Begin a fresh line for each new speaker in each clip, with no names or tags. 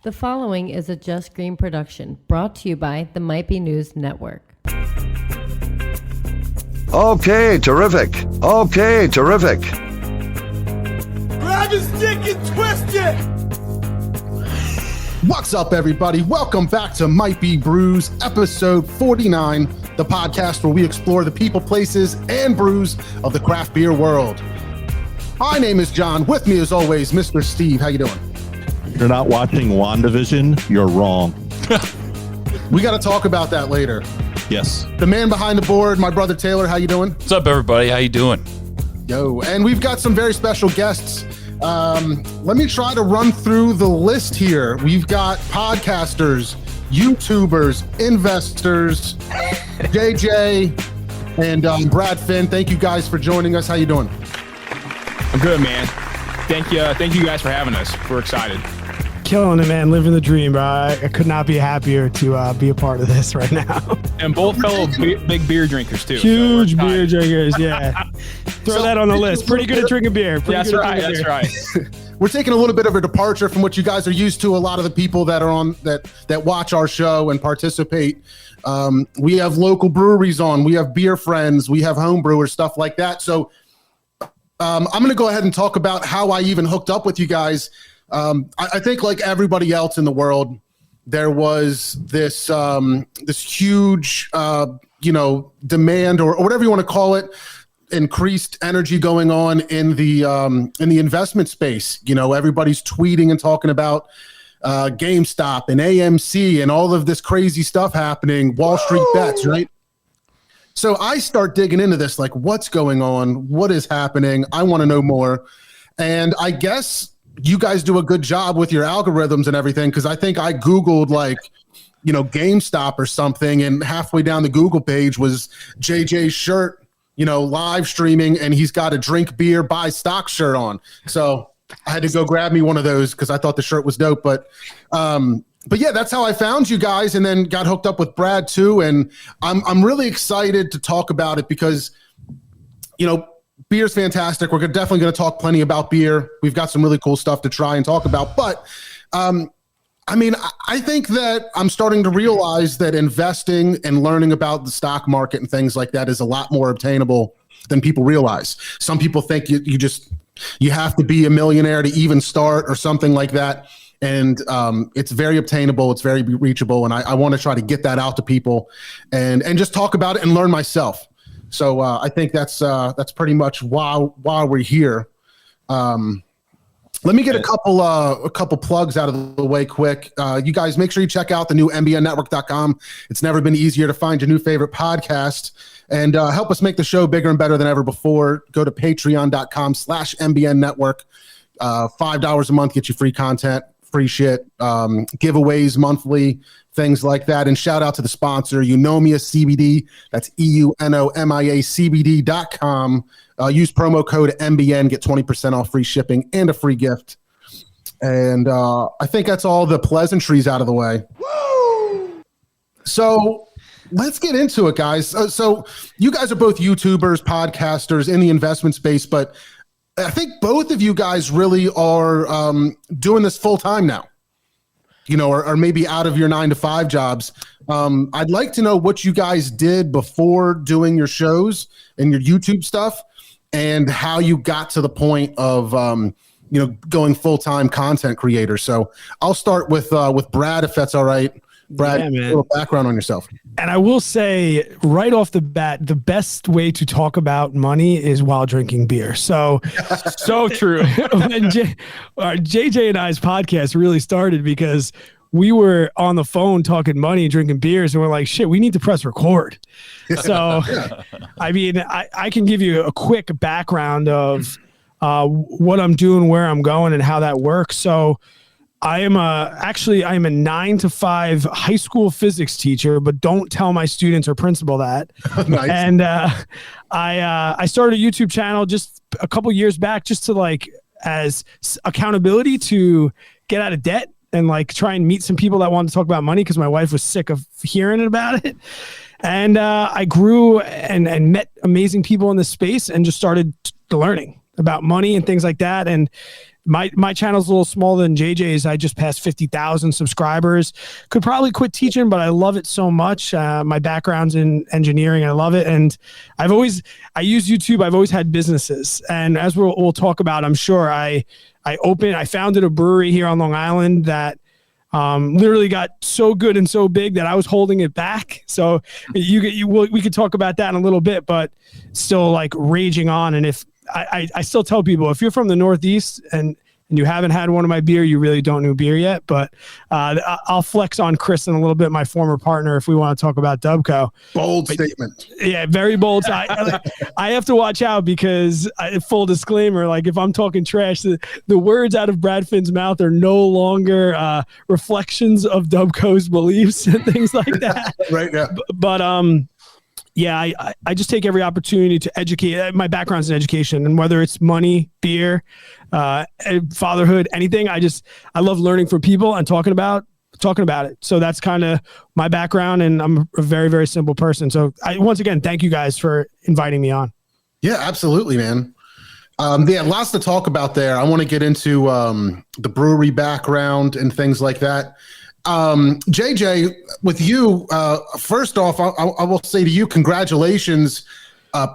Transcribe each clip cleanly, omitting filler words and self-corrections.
The following is a Just Green production brought to you by the Might Be News Network.
Okay, terrific.
Grab his dick and twist it!
What's up, everybody? Welcome back to Might Be Brews, episode 49, the podcast where we explore the people, places, and brews of the craft beer world. My name is John. With me, as always, Mr. Steve. How you doing?
You're not watching WandaVision, you're wrong.
We got to talk about that later.
Yes.
The man behind the board, my brother Taylor. How you doing?
What's up, everybody? How you doing?
Yo, and we've got some very special guests. Let me try to run through the list here. We've got podcasters, YouTubers, investors, JJ, and Brad Finn. Thank you guys for joining us. How you doing?
I'm good, man. Thank you guys for having us. We're excited.
Killing it, man. Living the dream, bro. I could not be happier to be a part of this right now.
And both fellow big beer drinkers, too.
Huge beer drinkers, yeah. Throw that on the list. Pretty good at drinking beer.
That's right.
We're taking a little bit of a departure from what you guys are used to. A lot of the people that are on that watch our show and participate. We have local breweries on. We have beer friends. We have home brewers, stuff like that. So I'm going to go ahead and talk about how I even hooked up with you guys. I think, like everybody else in the world, there was this huge, demand or whatever you want to call it, increased energy going on in the investment space. You know, everybody's tweeting and talking about GameStop and AMC and all of this crazy stuff happening, Wall Street bets, right? So I start digging into this, like, what's going on? What is happening? I want to know more. And I guess you guys do a good job with your algorithms and everything, because I think I Googled, like, GameStop or something, and halfway down the Google page was JJ's shirt, live streaming, and he's got a drink beer, buy stock shirt on. So I had to go grab me one of those because I thought the shirt was dope. But yeah, that's how I found you guys, and then got hooked up with Brad too. And I'm really excited to talk about it because, beer's fantastic. We're definitely going to talk plenty about beer. We've got some really cool stuff to try and talk about. But I think that I'm starting to realize that investing and learning about the stock market and things like that is a lot more obtainable than people realize. Some people think you have to be a millionaire to even start or something like that. And it's very obtainable. It's very reachable. And I want to try to get that out to people and just talk about it and learn myself. So I think that's pretty much why we're here. Let me get a couple plugs out of the way quick. You guys make sure you check out the new mbnnetwork.com. It's never been easier to find your new favorite podcast and help us make the show bigger and better than ever before. Go to patreon.com/mbnnetwork. $5 a month, get you free content, free shit, giveaways monthly, things like that. And shout out to the sponsor, Eunomia CBD. That's EUNOMIA CBD.com. Use promo code MBN, get 20% off free shipping and a free gift. And I think that's all the pleasantries out of the way. Woo! So let's get into it, guys. So you guys are both YouTubers, podcasters in the investment space, but I think both of you guys really are doing this full time now, or maybe out of your 9-to-5 jobs. I'd like to know what you guys did before doing your shows and your YouTube stuff, and how you got to the point of, going full-time content creator. So I'll start with Brad, if that's all right. Brad, a little background on yourself.
And I will say right off the bat, the best way to talk about money is while drinking beer. So true. When JJ and I's podcast really started because we were on the phone talking money, drinking beers, and we're like, shit, we need to press record. So, I can give you a quick background of what I'm doing, where I'm going, and how that works. So I am a 9-to-5 high school physics teacher, but don't tell my students or principal that. Nice. And I started a YouTube channel just a couple years back, just to as accountability to get out of debt and try and meet some people that wanted to talk about money, because my wife was sick of hearing about it. And I grew and met amazing people in this space and just started learning. money and things like that. And my channel's a little smaller than JJ's. I just passed 50,000 subscribers. Could probably quit teaching, but I love it so much. My background's in engineering. I love it. And I use YouTube. I've always had businesses. And as we'll talk about, I'm sure I founded a brewery here on Long Island that literally got so good and so big that I was holding it back. So we could talk about that in a little bit, but still like raging on. And if I still tell people, if you're from the Northeast and you haven't had one of my beer, you really don't know beer yet. But I'll flex on Chris in a little bit, my former partner, if we want to talk about Dubco.
Bold statement.
Yeah, very bold. I have to watch out because, full disclaimer, like if I'm talking trash, the words out of Brad Finn's mouth are no longer reflections of Dubco's beliefs and things like that.
Right. Yeah.
But yeah, I just take every opportunity to educate. My background's in education, and whether it's money, beer, fatherhood, anything, I love learning from people and talking about it. So that's kind of my background, and I'm a very, very simple person. So once again, thank you guys for inviting me on. Yeah,
absolutely, man. Yeah, lots to talk about there. I want to get into the brewery background and things like that. JJ, with you, first off, I will say to you, congratulations,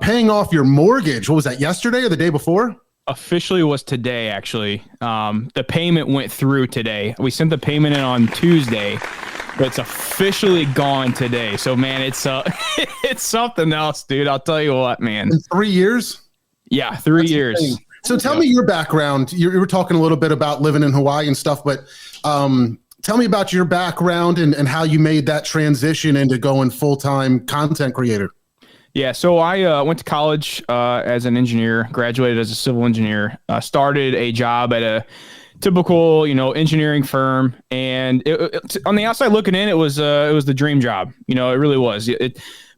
paying off your mortgage. What was that, yesterday or the day before?
Officially was today, actually. The payment went through today. We sent the payment in on Tuesday, but it's officially gone today. So, man, it's it's something else, dude. I'll tell you what, man.
In 3 years?
Yeah, 3 years.
Insane. So tell me your background. You were talking a little bit about living in Hawaii and stuff, but tell me about your background and how you made that transition into going full-time content creator.
Yeah, so I went to college as an engineer, graduated as a civil engineer, started a job at a typical, engineering firm, and on the outside looking in, it was the dream job. It really was.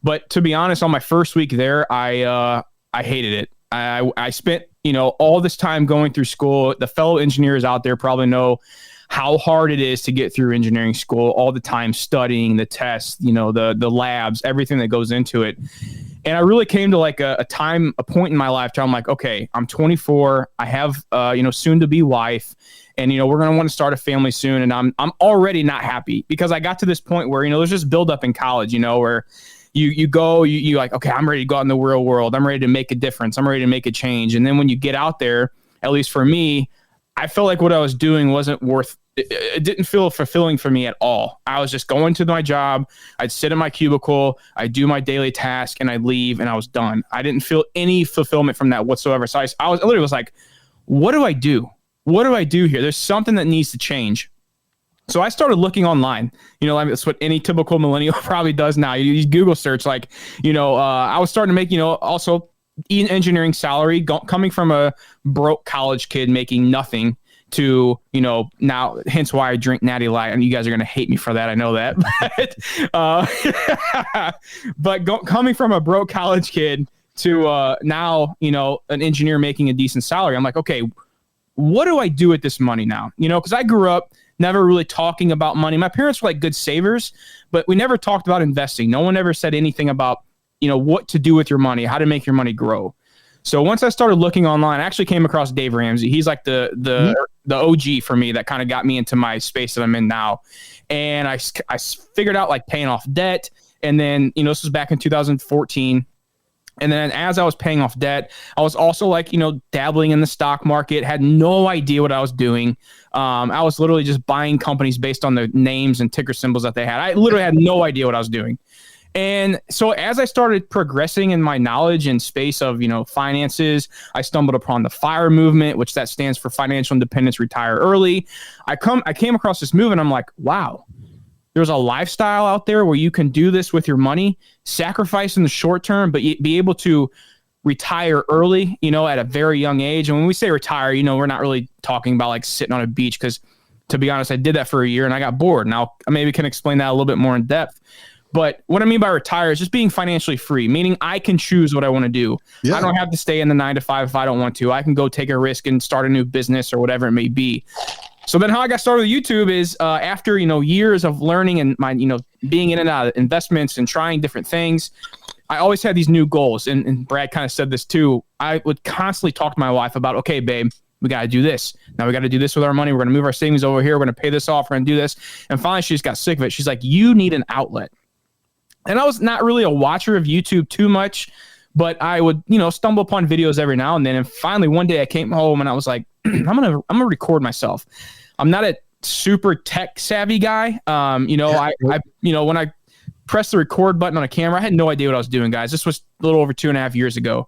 But to be honest, on my first week there, I hated it. I spent all this time going through school. The fellow engineers out there probably know how hard it is to get through engineering school, all the time studying, the tests, the labs, everything that goes into it. And I really came to like a point in my life where I'm like, okay, I'm 24. I have, soon to be wife, and, we're going to want to start a family soon. And I'm already not happy because I got to this point where, there's just buildup in college, where you go, you like, okay, I'm ready to go out in the real world. I'm ready to make a difference. I'm ready to make a change. And then when you get out there, at least for me, I felt like what I was doing wasn't worth it. Didn't feel fulfilling for me at all. I was just going to my job. I'd sit in my cubicle. I'd do my daily task and I'd leave and I was done. I didn't feel any fulfillment from that whatsoever. So I literally was like, what do I do? What do I do here? There's something that needs to change. So I started looking online. That's what any typical millennial probably does now. You Google search, I was starting to make, also engineering salary, coming from a broke college kid making nothing to, now, hence why I drink Natty Light, and you guys are going to hate me for that. I know that, but coming from a broke college kid to now, an engineer making a decent salary, I'm like, okay, what do I do with this money now? Because I grew up never really talking about money. My parents were like good savers, but we never talked about investing. No one ever said anything about, what to do with your money, how to make your money grow. So once I started looking online, I actually came across Dave Ramsey. He's like the OG for me that kind of got me into my space that I'm in now. And I figured out like paying off debt. And then, this was back in 2014. And then as I was paying off debt, I was also like, dabbling in the stock market, had no idea what I was doing. I was literally just buying companies based on the names and ticker symbols that they had. I literally had no idea what I was doing. And so as I started progressing in my knowledge and space of, finances, I stumbled upon the FIRE movement, which that stands for Financial Independence, Retire Early. I came across this movement. I'm like, wow, there's a lifestyle out there where you can do this with your money, sacrifice in the short term, but be able to retire early, at a very young age. And when we say retire, we're not really talking about like sitting on a beach, because to be honest, I did that for a year and I got bored. Now I maybe can explain that a little bit more in depth. But what I mean by retire is just being financially free, meaning I can choose what I want to do. Yeah. I don't have to stay in the 9-to-5 if I don't want to. I can go take a risk and start a new business or whatever it may be. So then how I got started with YouTube is after, years of learning and my, being in and out of investments and trying different things, I always had these new goals, and Brad kind of said this too. I would constantly talk to my wife about, okay, babe, we got to do this. Now we got to do this with our money. We're going to move our savings over here. We're going to pay this off. We're going to do this. And finally, she just got sick of it. She's like, you need an outlet. And I was not really a watcher of YouTube too much, but I would, stumble upon videos every now and then. And finally, one day I came home and I was like, I'm gonna record myself. I'm not a super tech savvy guy. When I pressed the record button on a camera, I had no idea what I was doing, guys. This was a little over 2.5 years ago.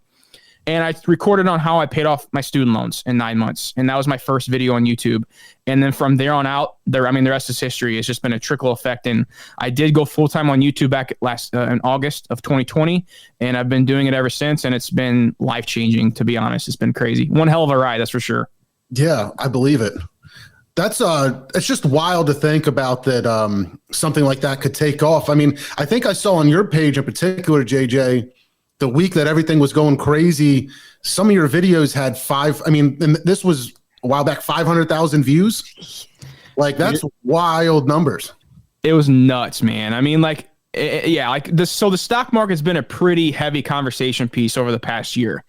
And I recorded on how I paid off my student loans in 9 months. And that was my first video on YouTube. And then from there on out, the rest is history. It's just been a trickle effect. And I did go full-time on YouTube back in August of 2020. And I've been doing it ever since. And it's been life-changing, to be honest. It's been crazy. One hell of a ride, that's for sure.
Yeah, I believe it. That's it's just wild to think about that something like that could take off. I mean, I think I saw on your page in particular, JJ, the week that everything was going crazy, some of your videos had and this was a while back, 500,000 views. Like, that's wild numbers.
It was nuts, man. I mean, like, so the stock market's been a pretty heavy conversation piece over the past year.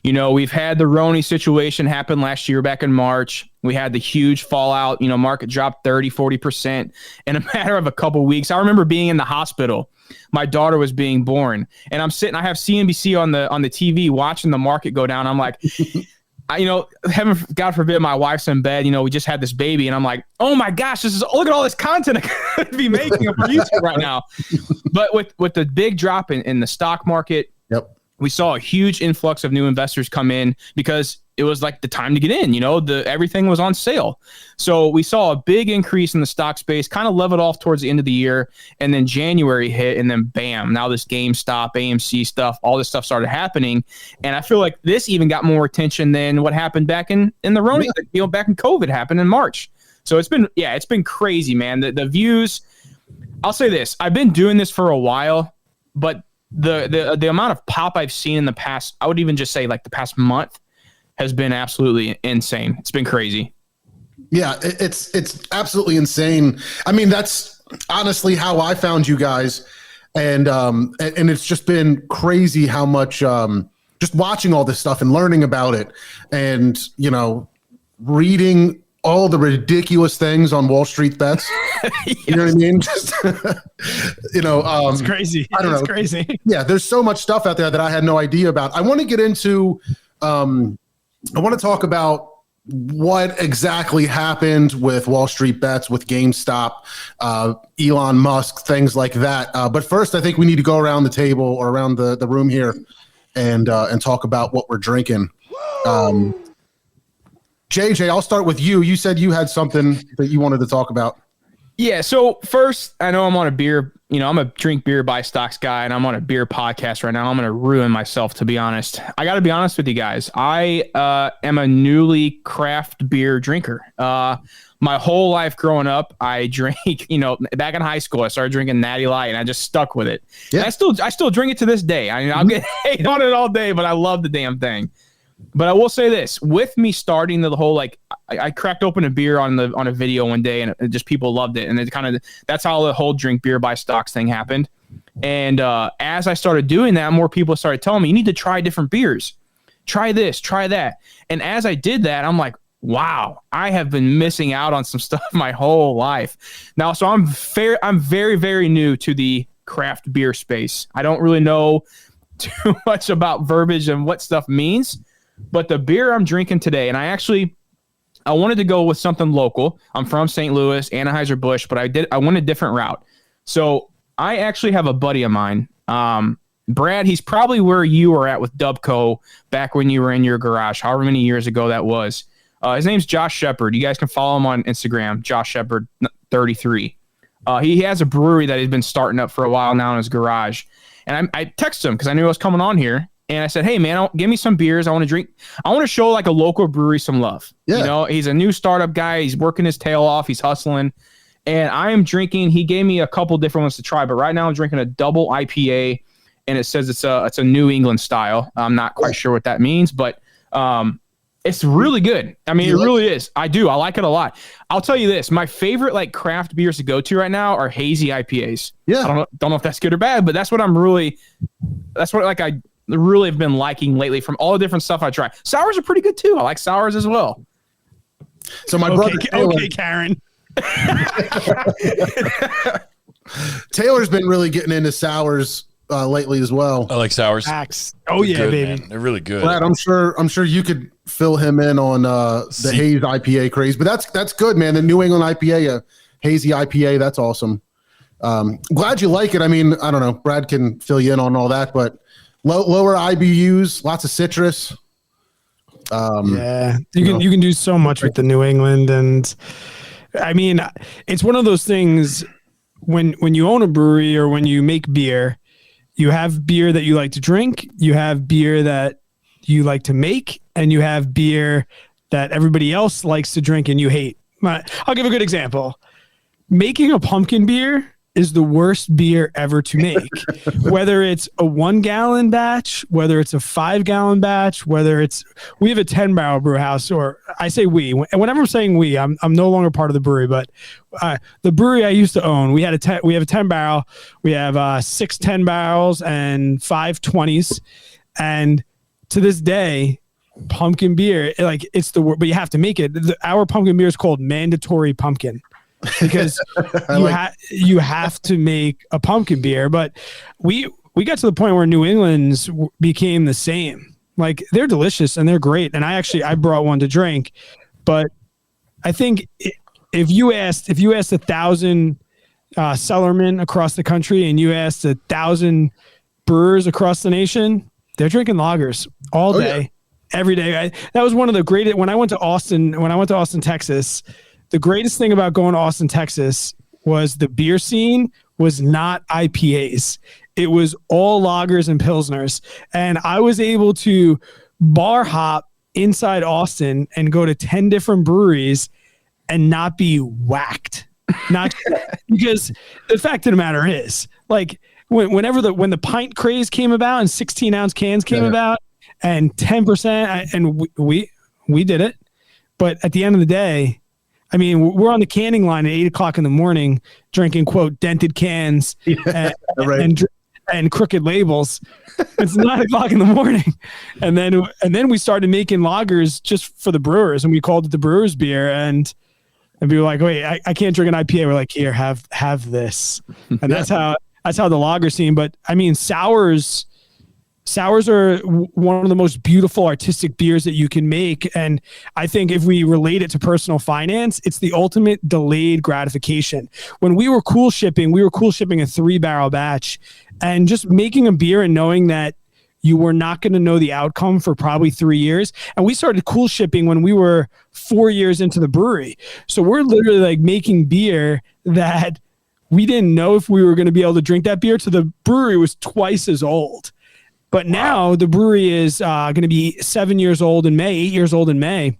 We've had the Roni situation happen last year back in March. We had the huge fallout, market dropped 30-40% in a matter of a couple of weeks. I remember being in the hospital. My daughter was being born, and I have CNBC on the TV watching the market go down. I'm like, heaven, God forbid, my wife's in bed. We just had this baby, and I'm like, oh my gosh, look at all this content I could be making for YouTube right now. But with the big drop in the stock market,
yep,
we saw a huge influx of new investors come in because it was like the time to get in. Everything was on sale. So we saw a big increase in the stock space, kind of leveled off towards the end of the year. And then January hit, and then bam, now this GameStop, AMC stuff, all this stuff started happening. And I feel like this even got more attention than what happened back in the Roni, back in COVID happened in March. So it's been crazy, man. The views, I'll say this, I've been doing this for a while, but the amount of pop I've seen in the past, I would even just say like the past month, has been absolutely insane. It's been crazy.
Yeah, it's absolutely insane. I mean, that's honestly how I found you guys, and it's just been crazy how much just watching all this stuff and learning about it, and reading all the ridiculous things on Wall Street Bets.
Yes.
You know what I mean? Just
it's crazy.
I don't know.
It's crazy.
Yeah, there's so much stuff out there that I had no idea about. I want to get into. I want to talk about what exactly happened with Wall Street Bets, with GameStop, Elon Musk, things like that. But first, I think we need to go around the table or around the room here and talk about what we're drinking. JJ, I'll start with you. You said you had something that you wanted to talk about.
Yeah. So first, I know I'm on a beer, I'm a drink beer buy stocks guy, and I'm on a beer podcast right now. I'm going to ruin myself, to be honest. I got to be honest with you guys. I am a newly craft beer drinker. My whole life growing up, I drank, back in high school, I started drinking Natty Light, and I just stuck with it. Yeah. And I still drink it to this day. I mean, I'll get hate on it all day, but I love the damn thing. But I will say this, with me starting the whole, I cracked open a beer on a video one day, and just people loved it. And it that's how the whole drink beer buy stocks thing happened. And as I started doing that, more people started telling me, you need to try different beers. Try this, try that. And as I did that, I'm like, wow, I have been missing out on some stuff my whole life. Now, so I'm very, very new to the craft beer space. I don't really know too much about verbiage and what stuff means. But the beer I'm drinking today, and I wanted to go with something local. I'm from St. Louis, Anheuser-Busch, but I went a different route. So I actually have a buddy of mine, Brad. He's probably where you were at with Dubco back when you were in your garage, however many years ago that was. His name's Josh Shepard. You guys can follow him on Instagram, Josh Shepard 33. He has a brewery that he's been starting up for a while now in his garage. And I texted him because I knew I was coming on here. And I said, hey, man, give me some beers. I want to drink. I want to show a local brewery some love. Yeah. He's a new startup guy. He's working his tail off. He's hustling. And I am drinking. He gave me a couple different ones to try. But right now I'm drinking a double IPA. And it says it's a New England style. I'm not quite sure what that means. But It's really good. I mean, it really is. I do. I like it a lot. I'll tell you this. My favorite like craft beers to go to right now are hazy IPAs.
Yeah.
I don't know if that's good or bad, but that's what I really have been liking lately from all the different stuff I try. Sours are pretty good too. I like sours as well.
So my brother
Karen.
Taylor's been really getting into sours lately as well.
I like sours.
Oh yeah,
good,
baby.
Man. They're really good.
Brad, I'm sure you could fill him in on the haze IPA craze, but that's good, man. The New England IPA, hazy IPA, that's awesome. Glad you like it. I mean, I don't know, Brad can fill you in on all that, but lower IBUs, lots of citrus.
Yeah, you can do so much with the New England, and I mean, it's one of those things when you own a brewery or when you make beer. You have beer that you like to drink, you have beer that you like to make, and you have beer that everybody else likes to drink and you hate. I'll give a good example. Making a pumpkin beer is the worst beer ever to make. Whether it's a 1 gallon batch, whether it's a 5 gallon batch, we have a 10-barrel brew house, or I say we, and whenever I'm saying we, I'm no longer part of the brewery, but the brewery I used to own, we have a 10-barrel, we have 6 10-barrels and 5 20s. And to this day, pumpkin beer, like it's but you have to make it. Our pumpkin beer is called mandatory pumpkin. Because you have to make a pumpkin beer, but we got to the point where New England's became the same. Like they're delicious and they're great, and I brought one to drink, but I think if you asked 1,000 cellarmen across the country and you asked 1,000 brewers across the nation, they're drinking lagers all day, every day. That was one of the greatest. When I went to Austin, Texas. The greatest thing about going to Austin, Texas was the beer scene was not IPAs. It was all lagers and pilsners. And I was able to bar hop inside Austin and go to 10 different breweries and not be whacked. Not because the fact of the matter is, like when the pint craze came about and 16-ounce cans came about and 10%, and we did it. But at the end of the day, I mean, we're on the canning line at 8:00 in the morning, drinking quote dented cans and crooked labels. It's 9:00 in the morning, and then we started making lagers just for the brewers, and we called it the brewers beer. And we were like, wait, I can't drink an IPA. We're like, here, have this, and that's how the lager scene. But I mean, sours are one of the most beautiful artistic beers that you can make. And I think if we relate it to personal finance, it's the ultimate delayed gratification. When we were cool shipping a 3-barrel batch, and just making a beer and knowing that you were not going to know the outcome for probably 3 years. And we started cool shipping when we were 4 years into the brewery. So we're literally like making beer that we didn't know if we were going to be able to drink that beer till the brewery was twice as old. But now the brewery is going to be 7 years old in May, 8 years old in May.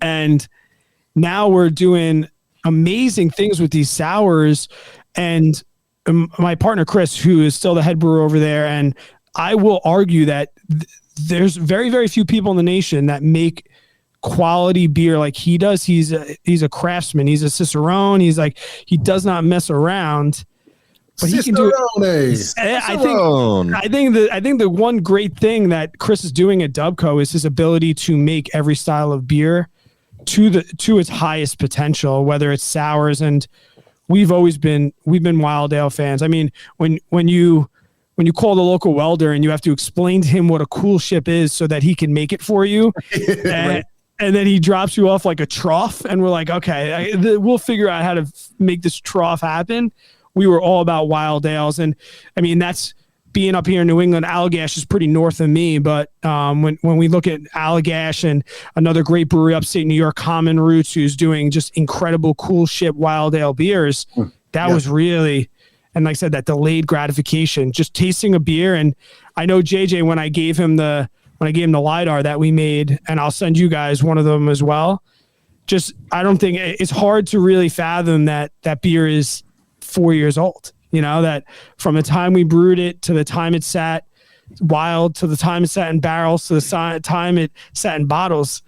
And now we're doing amazing things with these sours. And my partner, Chris, who is still the head brewer over there, and I will argue that there's very, very few people in the nation that make quality beer like he does. He's a craftsman. He's a Cicerone. He does not mess around. But he can do it. I think the one great thing that Chris is doing at Dubco is his ability to make every style of beer to its highest potential, whether it's sours. And we've been Wild Ale fans. I mean, when you call the local welder and you have to explain to him what a cool ship is so that he can make it for you, right. And then he drops you off like a trough, and we're like, okay, we'll figure out how to make this trough happen. We were all about wild ales. And I mean, that's being up here in New England. Allagash is pretty north of me, but when we look at Allagash and another great brewery upstate New York, Common Roots, who's doing just incredible cool ship wild ale beers, that was really, and like I said, that delayed gratification, just tasting a beer. And I know JJ, when I gave him the LiDAR that we made, and I'll send you guys one of them as well. Just, I don't think it's hard to really fathom that beer is 4 years old, that from the time we brewed it to the time it sat wild, to the time it sat in barrels, to the time it sat in bottles,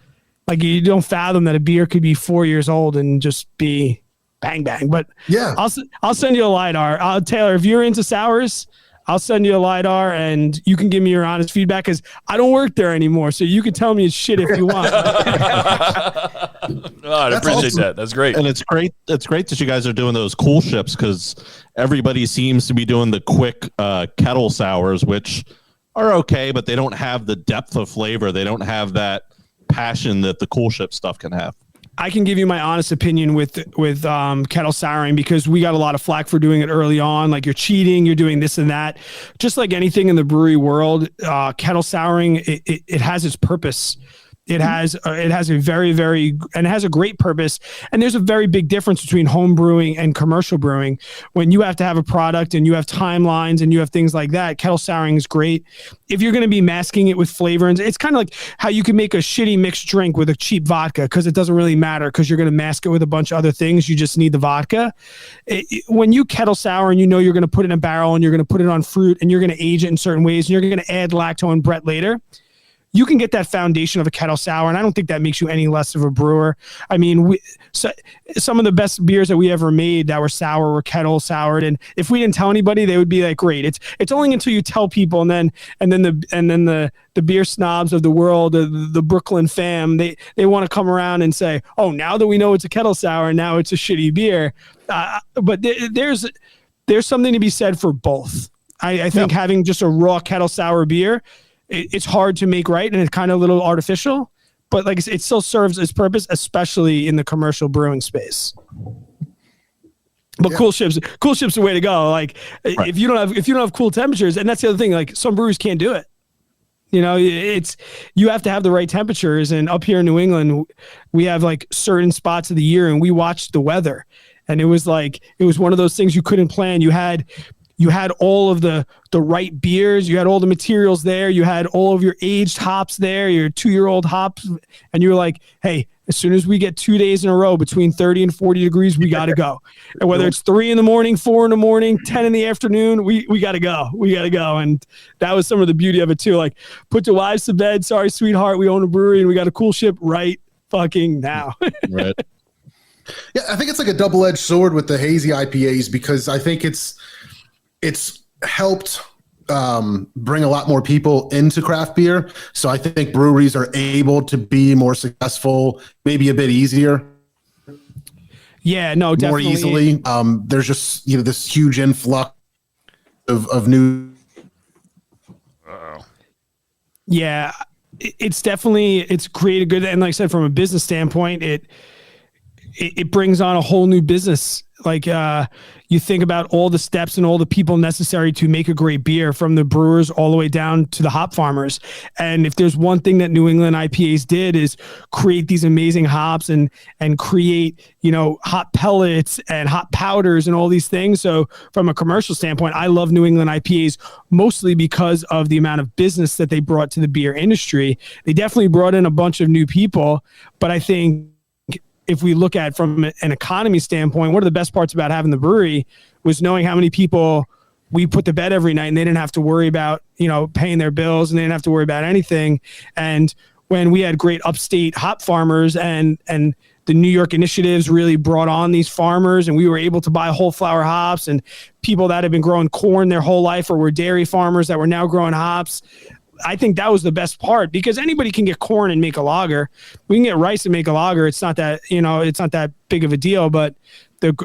Like you don't fathom that a beer could be 4 years old and just be bang bang. But
Yeah.
I'll send you a LiDAR. Taylor, if you're into sours, I'll send you a LiDAR and you can give me your honest feedback because I don't work there anymore. So you can tell me it's shit if you want.
I'd appreciate that. That's great.
And it's great. It's great that you guys are doing those cool ships because everybody seems to be doing the quick kettle sours, which are okay, but they don't have the depth of flavor. They don't have that passion that the cool ship stuff can have.
I can give you my honest opinion with kettle souring because we got a lot of flack for doing it early on. Like you're cheating, you're doing this and that. Just like anything in the brewery world, kettle souring it has its purpose. It has a very, very, and it has a great purpose. And there's a very big difference between home brewing and commercial brewing. When you have to have a product and you have timelines and you have things like that, kettle souring is great. If you're going to be masking it with flavor, and it's kind of like how you can make a shitty mixed drink with a cheap vodka because it doesn't really matter because you're going to mask it with a bunch of other things. You just need the vodka. When you kettle sour and you know you're going to put it in a barrel and you're going to put it on fruit and you're going to age it in certain ways and you're going to add lacto and Brett later, you can get that foundation of a kettle sour, and I don't think that makes you any less of a brewer. I mean, some of the best beers that we ever made that were sour were kettle soured, and if we didn't tell anybody, they would be like, "Great." It's only until you tell people, and then the beer snobs of the world, the Brooklyn fam, they want to come around and say, "Oh, now that we know it's a kettle sour, now it's a shitty beer." But there's something to be said for both. I think having just a raw kettle sour beer, it's hard to make right, and it's kind of a little artificial, but like it still serves its purpose, especially in the commercial brewing space. But cool ships the way to go. Like if you don't have cool temperatures, and that's the other thing. Like some breweries can't do it. You know, you have to have the right temperatures. And up here in New England, we have like certain spots of the year, and we watched the weather, and it was one of those things you couldn't plan. You had all of the right beers. You had all the materials there. You had all of your aged hops there, your 2-year-old hops. And you were like, hey, as soon as we get 2 days in a row between 30 and 40 degrees, we got to go. And whether it's 3 in the morning, 4 in the morning, 10 in the afternoon, we got to go. We got to go. And that was some of the beauty of it too. Like put your wives to bed. Sorry, sweetheart. We own a brewery and we got a cool ship right fucking now.
Right.
Yeah, I think it's like a double-edged sword with the hazy IPAs because I think it's helped bring a lot more people into craft beer. So I think breweries are able to be more successful, maybe a bit easier.
Yeah, no, definitely.
More easily. There's just, this huge influx of new.
Yeah, it's created good. And like I said, from a business standpoint, it brings on a whole new business. Like you think about all the steps and all the people necessary to make a great beer, from the brewers all the way down to the hop farmers. And if there's one thing that New England IPAs did is create these amazing hops and create, hop pellets and hop powders and all these things. So from a commercial standpoint, I love New England IPAs mostly because of the amount of business that they brought to the beer industry. They definitely brought in a bunch of new people, but I think if we look at from an economy standpoint, one of the best parts about having the brewery was knowing how many people we put to bed every night and they didn't have to worry about, paying their bills and they didn't have to worry about anything. And when we had great upstate hop farmers and the New York initiatives really brought on these farmers and we were able to buy whole flower hops and people that had been growing corn their whole life or were dairy farmers that were now growing hops. I think that was the best part because anybody can get corn and make a lager. We can get rice and make a lager. It's not that, it's not that big of a deal, but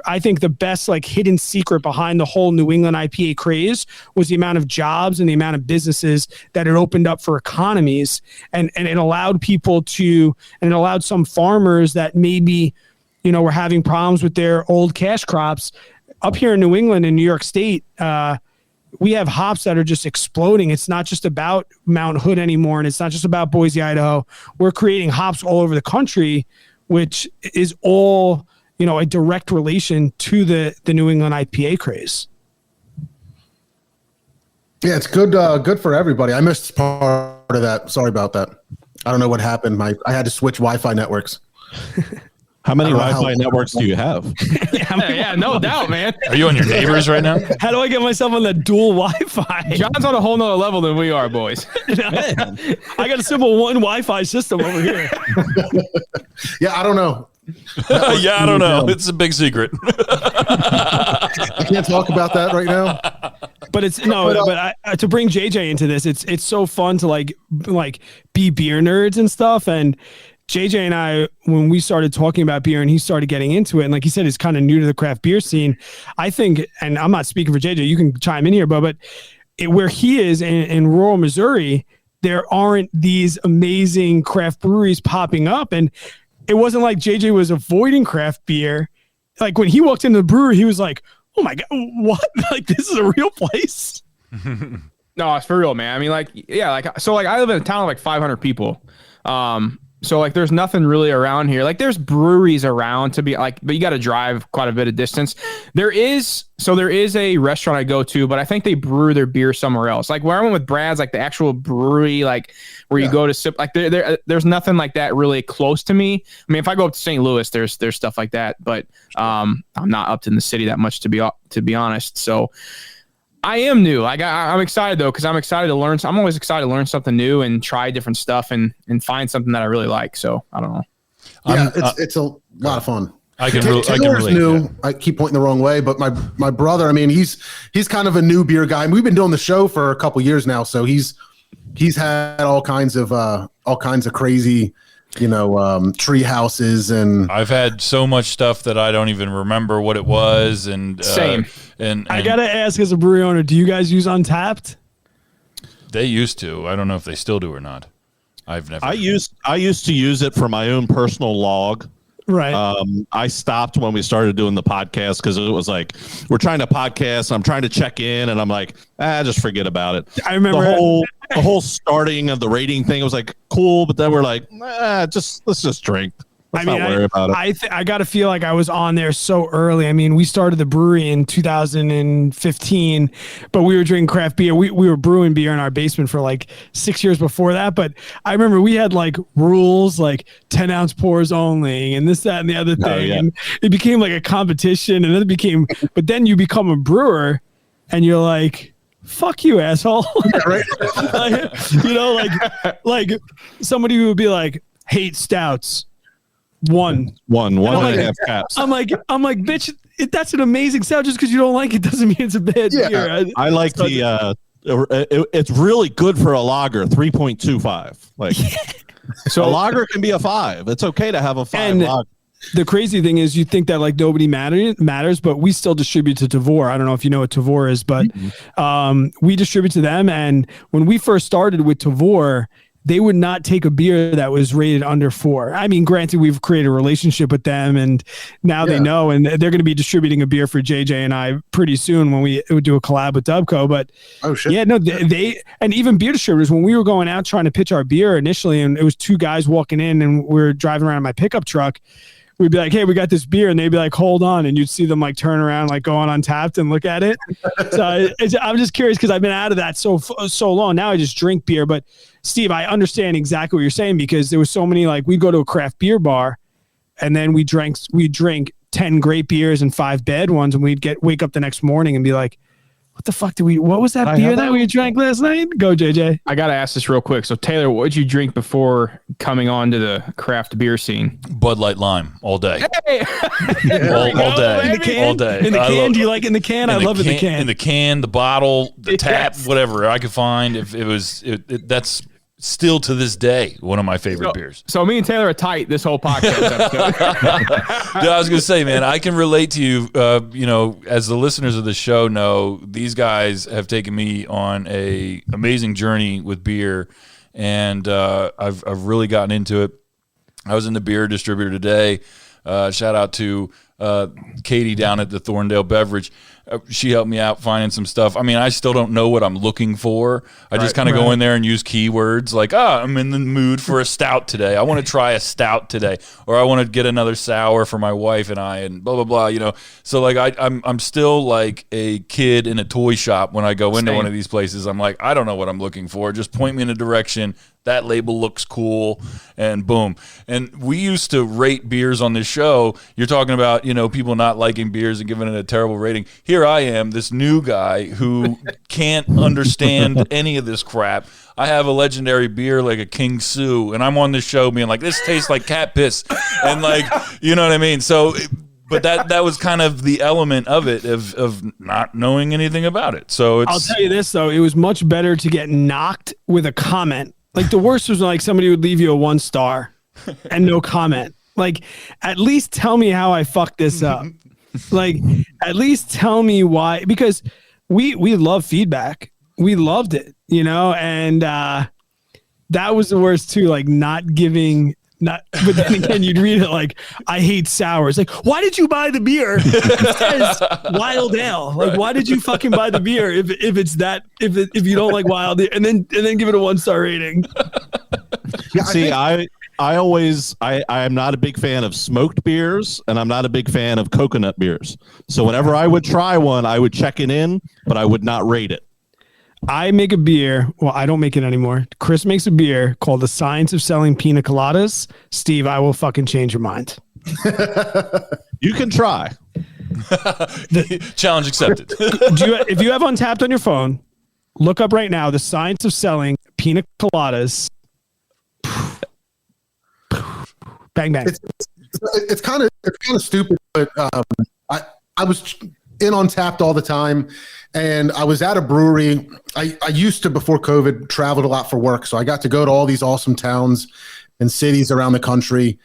I think the best like hidden secret behind the whole New England IPA craze was the amount of jobs and the amount of businesses that it opened up for economies and it allowed people to, and it allowed some farmers that maybe, were having problems with their old cash crops up here in New England and New York State. We have hops that are just exploding. It's not just about Mount Hood anymore, and it's not just about Boise, Idaho. We're creating hops all over the country, which is all, a direct relation to the New England IPA craze.
Yeah, it's good for everybody. I missed part of that. Sorry about that. I don't know what happened. I had to switch Wi-Fi networks.
How many
I don't know
Wi-Fi
how-
networks do you have?
Yeah, no doubt, man.
Are you on your neighbors right now?
How do I get myself on the dual Wi-Fi?
John's on a whole nother level than we are, boys.
I got a simple one Wi-Fi system over here.
Yeah, I don't know.
Yeah, I don't know. It's a big secret.
I can't talk about that right now.
But it's no, but to bring JJ into this, it's so fun to like be beer nerds and stuff. And JJ and I, when we started talking about beer and he started getting into it, and like he said, he's kind of new to the craft beer scene. I think, and I'm not speaking for JJ, you can chime in here, but where he is in rural Missouri, there aren't these amazing craft breweries popping up. And it wasn't like JJ was avoiding craft beer. Like when he walked into the brewery, he was like, oh my God, what? Like, this is a real place?
No, it's for real, man. I mean, like, yeah, like, so like I live in a town of like 500 people. So like there's nothing really around here. Like there's breweries around to be like, but you got to drive quite a bit of distance. There is a restaurant I go to, but I think they brew their beer somewhere else. Like where I went with Brad's, like the actual brewery, like where you go to sip, like there's nothing like that really close to me. I mean, if I go up to St. Louis, there's stuff like that, but I'm not up in the city that much to be honest. So I am new. Like I'm excited though, because I'm excited to learn. I'm always excited to learn something new and try different stuff and find something that I really like. So I don't know.
Yeah, it's a lot of fun.
I can
Taylor's
relate.
new.
Yeah.
I keep pointing the wrong way, but my brother, I mean, he's kind of a new beer guy. And we've been doing the show for a couple years now, so he's had all kinds of crazy, tree houses, and
I've had so much stuff that I don't even remember what it was. And
Same.
And
I got to ask as a brewery owner, do you guys use Untapped?
they used to. I don't know if they still do or not. I've never.
I used to use it for my own personal log.
Right.
I stopped when we started doing the podcast because it was like we're trying to podcast. I'm trying to check in, and I'm like, just forget about it.
I remember
the whole starting of the rating thing. It was like cool, but then we're like, let's just drink. Let's not worry about it.
I got to feel like I was on there so early. I mean, we started the brewery in 2015, but we were drinking craft beer. We were brewing beer in our basement for like 6 years before that. But I remember we had like rules like 10-ounce pours only and this, that, and the other thing. And it became like a competition. And then but then you become a brewer and you're like, fuck you, asshole.
right?
like somebody who would be like, hate stouts. One
and a
like,
half caps.
I'm like, bitch, that's an amazing stout. Just because you don't like it doesn't mean it's a bad beer.
I like it's really good for a lager, 3.25. Like, so a lager can be a 5. It's okay to have a 5 lager.
The crazy thing is you think that like nobody matters, but we still distribute to Tavor. I don't know if you know what Tavor is, but we distribute to them. And when we first started with Tavor, they would not take a beer that was rated under 4. I mean, granted, we've created a relationship with them, and now they know, and they're going to be distributing a beer for JJ and I pretty soon when we do a collab with Dubco. But they and even beer distributors, when we were going out trying to pitch our beer initially, and it was 2 guys walking in, and we were driving around in my pickup truck. We'd be like, hey, we got this beer. And they'd be like, hold on. And you'd see them like turn around, like go on Untapped and look at it. So I'm just curious because I've been out of that so long. Now I just drink beer. But Steve, I understand exactly what you're saying because there was so many, like we'd go to a craft beer bar and then we drink 10 great beers and 5 bad ones. And we'd wake up the next morning and be like, what the fuck what was that beer that we drank last night? Go, JJ.
I got to ask this real quick. So Taylor, what did you drink before coming on to the craft beer scene?
Bud Light Lime all day.
Hey!
all day.
In the can?
All day.
In the can? Do you like it in the can? I love it in the can.
In the can, the bottle, the tap, whatever I could find. If it was, that's still to this day one of my favorite beers.
So me and Taylor are tight this whole podcast episode.
Dude, I was gonna say, man, I can relate to you. As the listeners of the show know, these guys have taken me on a amazing journey with beer, and I've really gotten into it. I was in the beer distributor today. Shout out to Katie down at the Thorndale Beverage. She helped me out finding some stuff. I mean, I still don't know what I'm looking for. I just kind of go in there and use keywords like, I'm in the mood for a stout today. I want to try a stout today, or I want to get another sour for my wife and I, and blah blah blah. So like I'm still like a kid in a toy shop when I go into one of these places. I'm like, I don't know what I'm looking for. Just point me in a direction. that label looks cool, and boom. And we used to rate beers on this show. You're talking about, people not liking beers and giving it a terrible rating. Here I am, this new guy who can't understand any of this crap. I have a legendary beer like a King Sue, and I'm on this show being like, this tastes like cat piss. And like, you know what I mean? So, but that was kind of the element of it, of not knowing anything about it. So
I'll tell you this, though. It was much better to get knocked with a comment. Like, the worst was like somebody would leave you a 1 star and no comment. Like, at least tell me how I fucked this up. Like, at least tell me why. Because we love feedback. We loved it, and that was the worst too. Like, not giving. But then again, you'd read it like, I hate sours. Like, why did you buy the beer? It says wild ale. Like, why did you fucking buy the beer if it's that, if you don't like wild ale, and then give it a 1-star rating?
Yeah, see, I am not a big fan of smoked beers, and I'm not a big fan of coconut beers. So whenever I would try one, I would check it in, but I would not rate it.
I make a beer. Well, I don't make it anymore. Chris makes a beer called The Science of Selling Pina Coladas. Steve, I will fucking change your mind.
You can try.
Challenge accepted.
If you have Untapped on your phone, look up right now The Science of Selling Pina Coladas. Bang bang.
It's kind of stupid, but I was in Untapped all the time, and I was at a brewery. I used to, before COVID, traveled a lot for work, so I got to go to all these awesome towns and cities around the country,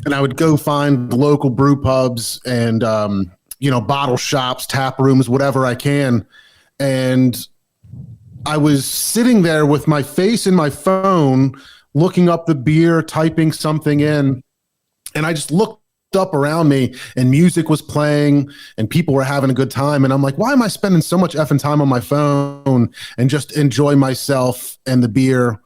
and I would go find local brew pubs and bottle shops, tap rooms, whatever I can. And I was sitting there with my face in my phone, looking up the beer, typing something in, and I just looked up around me and music was playing and people were having a good time, and I'm like, why am I spending so much effing time on my phone and just enjoy myself and the beer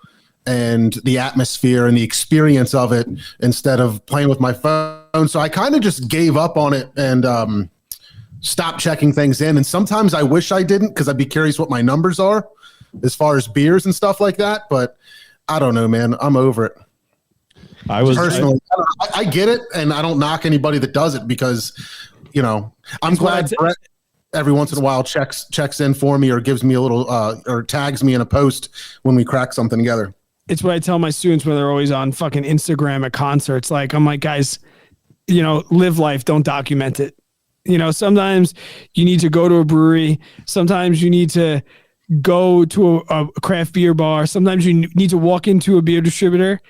and the atmosphere and the experience of it instead of playing with my phone? So I kind of just gave up on it and stopped checking things in. And sometimes I wish I didn't, because I'd be curious what my numbers are as far as beers and stuff like that, but I don't know, man. I'm over it. Personally, I get it, and I don't knock anybody that does it, because I'm glad Brett every once in a while checks in for me or gives me a little or tags me in a post when we crack something together.
It's what I tell my students when they're always on fucking Instagram at concerts. Like, I'm like, guys, live life, don't document it. Sometimes you need to go to a brewery. Sometimes you need to go to a craft beer bar. Sometimes you need to walk into a beer distributor.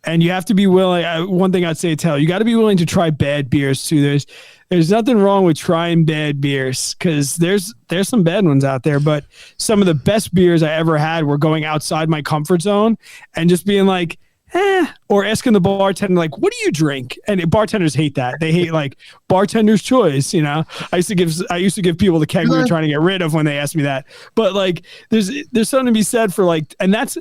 And you have to be willing. One thing I'd say, you got to be willing to try bad beers too. There's nothing wrong with trying bad beers, because there's some bad ones out there. But some of the best beers I ever had were going outside my comfort zone and just being like, or asking the bartender, like, what do you drink? And bartenders hate that. They hate like bartender's choice. I used to give people the keg we were trying to get rid of when they asked me that. But like, there's something to be said for like, and that's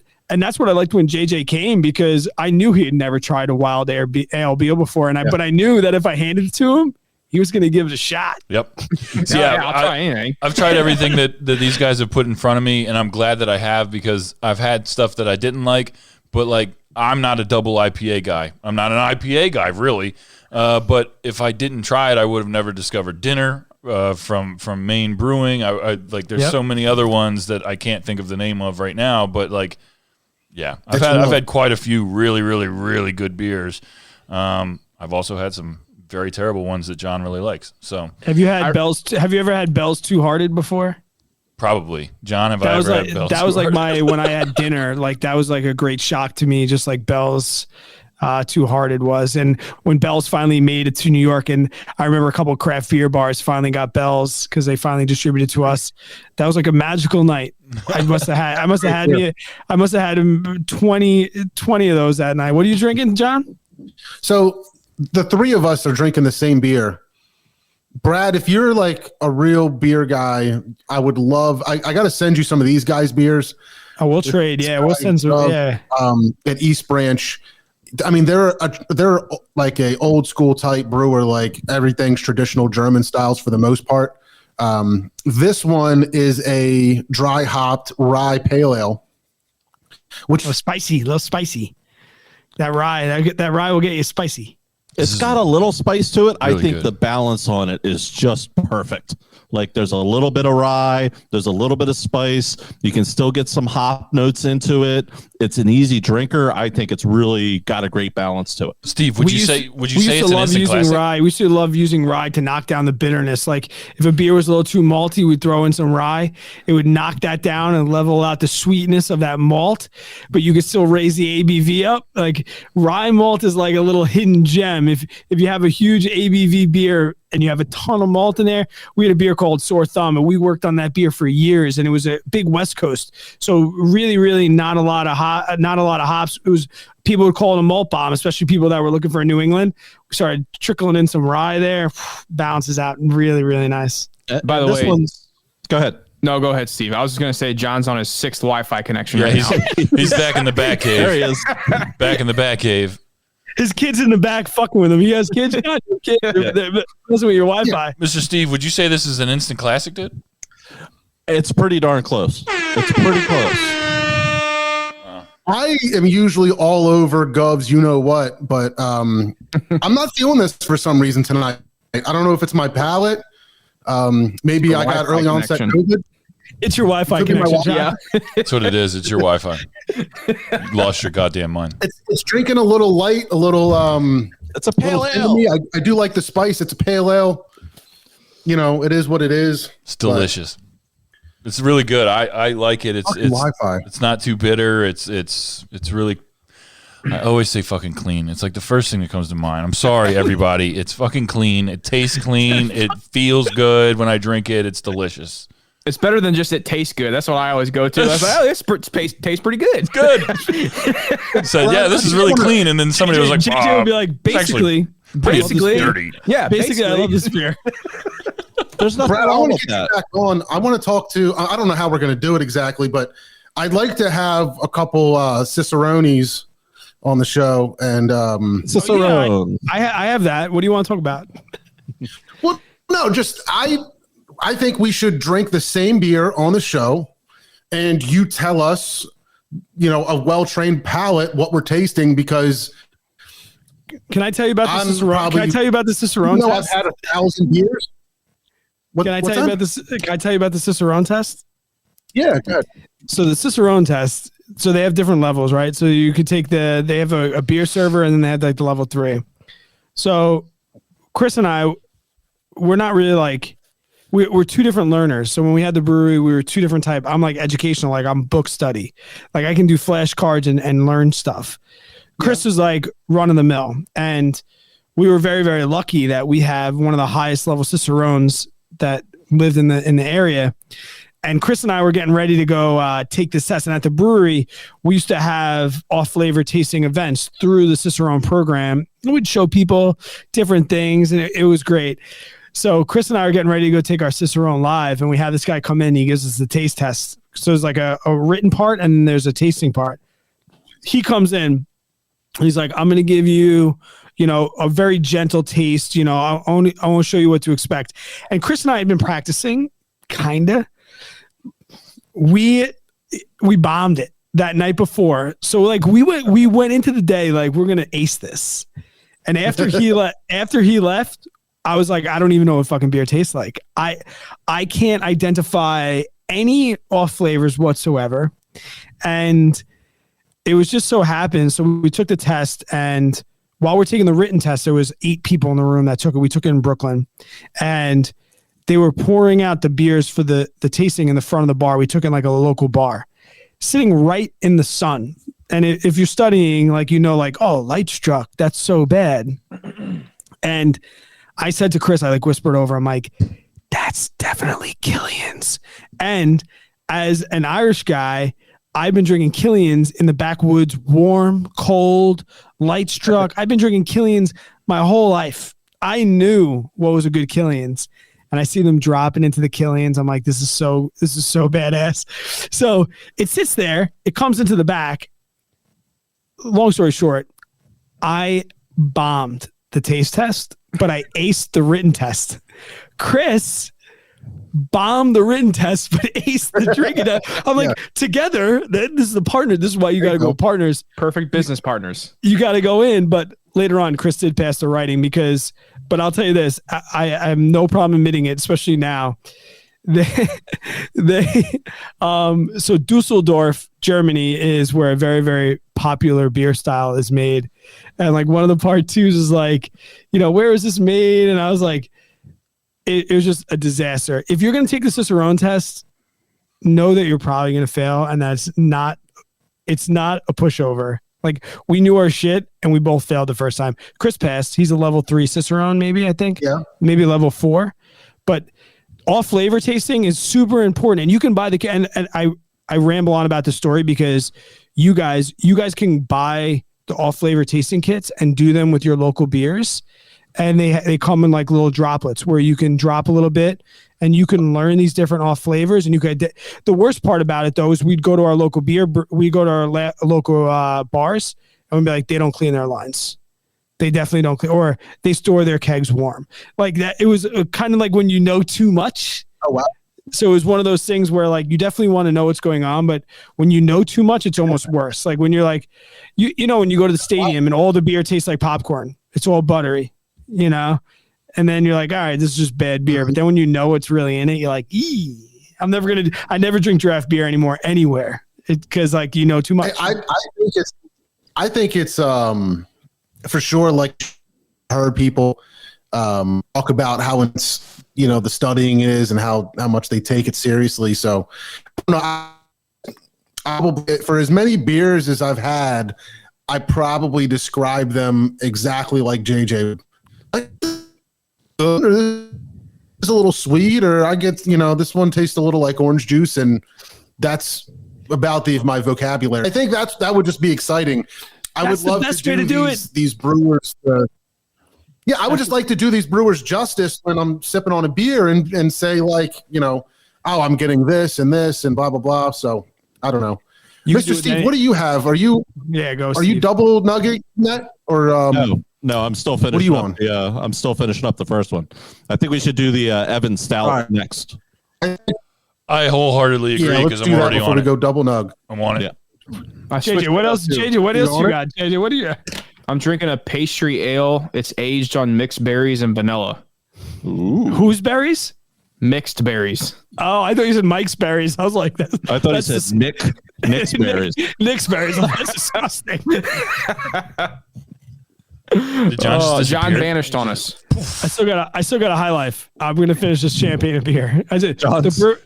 what I liked when JJ came, because I knew he had never tried a wild ale beer before, but I knew that if I handed it to him, he was going to give it a shot.
Yep. I'll try anything. I've tried everything that these guys have put in front of me, and I'm glad that I have, because I've had stuff that I didn't like, but like, I'm not a double IPA guy. I'm not an IPA guy, really. But if I didn't try it, I would have never discovered Dinner from Maine Brewing. I like. There's so many other ones that I can't think of the name of right now. But like, yeah, I've had quite a few really, really, really good beers. I've also had some very terrible ones that John really likes. So
have you had Bell's? Have you ever had Bell's Two Hearted before?
Probably. John, have I ever had Bell's?
That was like when I had dinner, like that was like a great shock to me, just like Bell's Two Hearted was. And when Bell's finally made it to New York, and I remember a couple of craft beer bars finally got Bell's because they finally distributed to us. That was like a magical night. I must have had 20 of those that night. What are you drinking, John?
So the three of us are drinking the same beer. Brad, if you're like a real beer guy, I would love. I got to send you some of these guys' beers.
Oh, we'll trade. Yeah, we'll send some. Yeah.
At East Branch, I mean, they're like a old school type brewer. Like everything's traditional German styles for the most part. This one is a dry hopped rye pale ale, which
A little spicy. That rye will get you spicy.
It's got a little spice to it. I
really
think
good.
the balance on it is just perfect. Like there's a little bit of rye, there's a little bit of spice. You can still get some hop notes into it. It's an easy drinker. I think it's really got a great balance to it.
Steve, would you say
we
it's
used to
an
love
instant
using
classic?
rye. We used to love using rye to knock down the bitterness. Like if a beer was a little too malty, we'd throw in some rye. It would knock that down and level out the sweetness of that malt, but you could still raise the ABV up. Like rye malt is like a little hidden gem. If you have a huge ABV beer and you have a ton of malt in there, we had a beer called Sore Thumb, and we worked on that beer for years, and it was a big West Coast. So really, really not a lot of hops. It was, people would call it a malt bomb, especially people that were looking for a New England. We started trickling in some rye there, balances out really, really nice.
By the
This
way,
one's, go ahead.
no, go ahead, Steve. I was just going to say John's on his 6th Wi-Fi connection right now.
He's back in the back cave.
There he is.
Back in the back cave.
His kid's in the back fucking with him. He has kids. You're not your kid. They're messing with your Wi-Fi.
Mr. Steve, would you say this is an instant classic, dude?
It's pretty darn close. It's pretty close.
I am usually all over Gov's, you know what, but I'm not feeling this for some reason tonight. I don't know if it's my palate. Maybe I got
Wi-Fi
early onset
connection.
COVID.
It's your Wi-Fi
Could be my
connection,
Wi-Fi.
John.
That's what it is. It's your Wi-Fi. You lost your goddamn mind.
It's drinking a little light, a little
It's a pale
little
ale.
I do like the spice. It's a pale ale. You know, it is what it is.
It's delicious. It's really good. I like it. It's
Fucking Wi-Fi.
It's not too bitter. It's really. I always say fucking clean. It's like the first thing that comes to mind. I'm sorry, everybody. It's fucking clean. It tastes clean. It feels good when I drink it. It's delicious.
It's better than just it tastes good. That's what I always go to. I was like, oh, this tastes pretty good.
Good. Said, yeah, this is really clean. And then somebody was like,
JJ would be like,
it's actually
basically,
dirty.
Yeah,
basically, I love this beer.
There's nothing
Brad, I
wrong
want
with
to get you
that.
back on. I want to talk to. I don't know how we're going to do it exactly, but I'd like to have a couple Cicerones on the show. And
Cicerone.
I have that. What do you want to talk about?
well, no, just I think we should drink the same beer on the show, and you tell us, you know, a well-trained palate what we're tasting, because
Can I tell you about the
I'm
Cicerone?
probably-
Can I tell you about the Cicerone
you know, I've
test?
had 1,000 beers.
Can I tell you about this? Can I tell you about the Cicerone test?
Yeah, good.
So the Cicerone test. So they have different levels, right? So you could take they have a beer server, and then they have like the level 3. So Chris and I, we're not really like, we're two different learners. So when we had the brewery, we were two different type. I'm like educational, like I'm book study. Like I can do flashcards and learn stuff. Chris was like run of the mill. And we were very, very lucky that we have one of the highest level Cicerones that lived in the area. And Chris and I were getting ready to go take this test. And at the brewery, we used to have off-flavor tasting events through the Cicerone program. And we'd show people different things, and it was great. So Chris and I are getting ready to go take our Cicerone live, and we have this guy come in. He gives us the taste test. So there's like a written part, and there's a tasting part. He comes in, and he's like, I'm going to give you, you know, a very gentle taste. You know, I want to show you what to expect. And Chris and I had been practicing, kind of. We bombed it that night before. So like we went into the day like we're gonna ace this. And after he left, I was like, I don't even know what fucking beer tastes like. I can't identify any off flavors whatsoever. And it was just so happened. So we took the test, and while we're taking the written test, there was 8 people in the room that took it. We took it in Brooklyn, and they were pouring out the beers for the tasting in the front of the bar. We took in like a local bar, sitting right in the sun. And if you're studying, like, you know, like, oh, light struck, that's so bad. And I said to Chris, I like whispered over, I'm like, that's definitely Killian's. And as an Irish guy, I've been drinking Killian's in the backwoods, warm, cold, light struck. I've been drinking Killian's my whole life. I knew what was a good Killian's. And I see them dropping into the Killian's. I'm like, this is so badass. So it sits there. It comes into the back. Long story short, I bombed the taste test, but I aced the written test. Chris bombed the written test, but aced the drinking test. I'm like, together, this is the partner. This is why you got to go partners.
Perfect business partners.
You got to go in. But later on, Chris did pass the writing but I'll tell you this, I have no problem admitting it, especially now. So Dusseldorf, Germany is where a very, very popular beer style is made. And like one of the part twos is like, where is this made? And I was like, it was just a disaster. If you're going to take the Cicerone test, know that you're probably going to fail. And it's not a pushover. Like we knew our shit and we both failed the first time. Chris passed. He's a level 3 Cicerone, maybe, I think. Yeah. Maybe level 4. But all flavor tasting is super important. And you can buy and I ramble on about the story because you guys can buy the all flavor tasting kits and do them with your local beers. And they come in like little droplets where you can drop a little bit and you can learn these different off flavors. And the worst part about it though is we'd go to our local local bars and we'd be like, they don't clean their lines. They definitely don't clean, or they store their kegs warm like that. It was kind of like when you know too much. Oh, wow. So it was one of those things where like, you definitely want to know what's going on, but when you know too much, it's almost worse. Like when you're like, when you go to the stadium and all the beer tastes like popcorn, it's all buttery, and then you're like, all right, this is just bad beer. But then when you know what's really in it, you're like, I never drink draft beer anymore anywhere. Because like, too much.
I think it's for sure. Like heard people talk about how it's, the studying is and how much they take it seriously. So I for as many beers as I've had, I probably describe them exactly like JJ. It's a little sweet, or I get, this one tastes a little like orange juice, and that's about my vocabulary. I think that would just be exciting. I would love to do these brewers. I would just like to do these brewers justice when I'm sipping on a beer and say like, I'm getting this and this and blah, blah, blah. So I don't know. Mr. Steve, what do you have? Are you double nugget net or
No, I'm still finishing.
What are you on?
Yeah, I'm still finishing up the first one. I think we should do the Evan Stout next.
I wholeheartedly agree because I'm already on it.
Go double nug.
I'm on it.
Yeah.
JJ, what else? JJ, what else you got? JJ, what do you?
I'm drinking a pastry ale. It's aged on mixed berries and vanilla.
Ooh.
Whose berries?
Mixed berries.
Oh, I thought you said Mike's berries. I was like,
I thought you said Nick's berries.
Nick's berries. That's disgusting.
John vanished on us.
I still got a High Life. I'm gonna finish this champagne of beer. I said the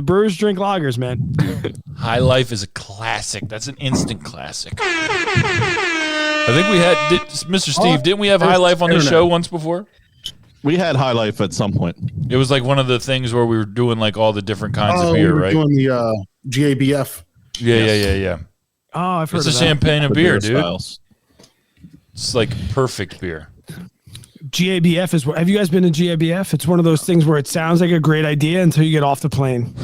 Brewers drink lagers, man.
High Life is a classic. That's an instant classic. I think we had Mr. Steve. Didn't we have High Life on the show once before?
We had High Life at some point.
It was like one of the things where we were doing like all the different kinds of beer, right?
Doing the GABF.
Yeah.
Oh, I've heard
it's
of
a
that.
champagne of beer, dude.
Styles.
It's like perfect beer.
GABF is. Have you guys been to GABF? It's one of those things where it sounds like a great idea until you get off the plane.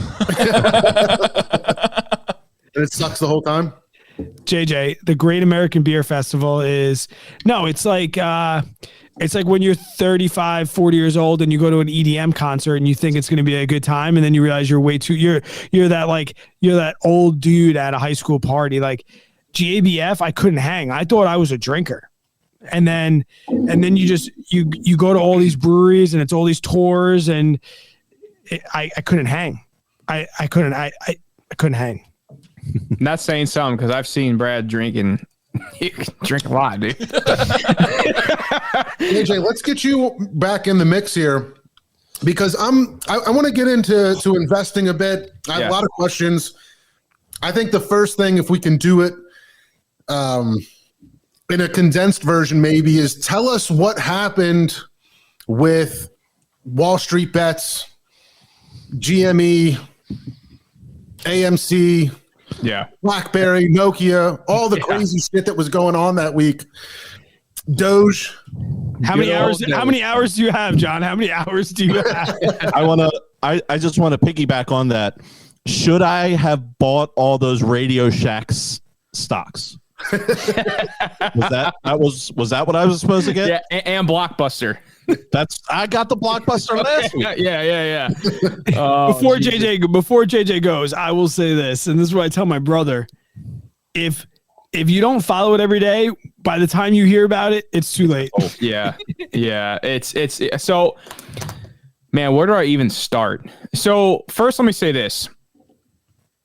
And it sucks the whole time.
JJ, the Great American Beer Festival it's like when you're 35, 40 years old and you go to an EDM concert and you think it's going to be a good time. And then you realize you're that old dude at a high school party. Like GABF, I couldn't hang. I thought I was a drinker. And then you go to all these breweries and it's all these tours and I couldn't hang. I couldn't hang.
Not saying something because I've seen Brad drinking. You can drink a lot, dude.
AJ, let's get you back in the mix here because I want to get into investing a bit. I have a lot of questions. I think the first thing, if we can do it in a condensed version, maybe, is tell us what happened with Wall Street Bets, GME, AMC.
Yeah.
BlackBerry, Nokia, all the crazy shit that was going on that week. Doge.
How many hours do you have, John? How many hours do you have?
I just want to piggyback on that. Should I have bought all those Radio Shack stocks? Was that what I was supposed to get?
Yeah, and Blockbuster.
I got the Blockbuster last week.
Yeah.
Before JJ goes, I will say this, and this is what I tell my brother: if you don't follow it every day, by the time you hear about it, it's too late.
Oh, yeah. It's so, man, where do I even start? So first, let me say this.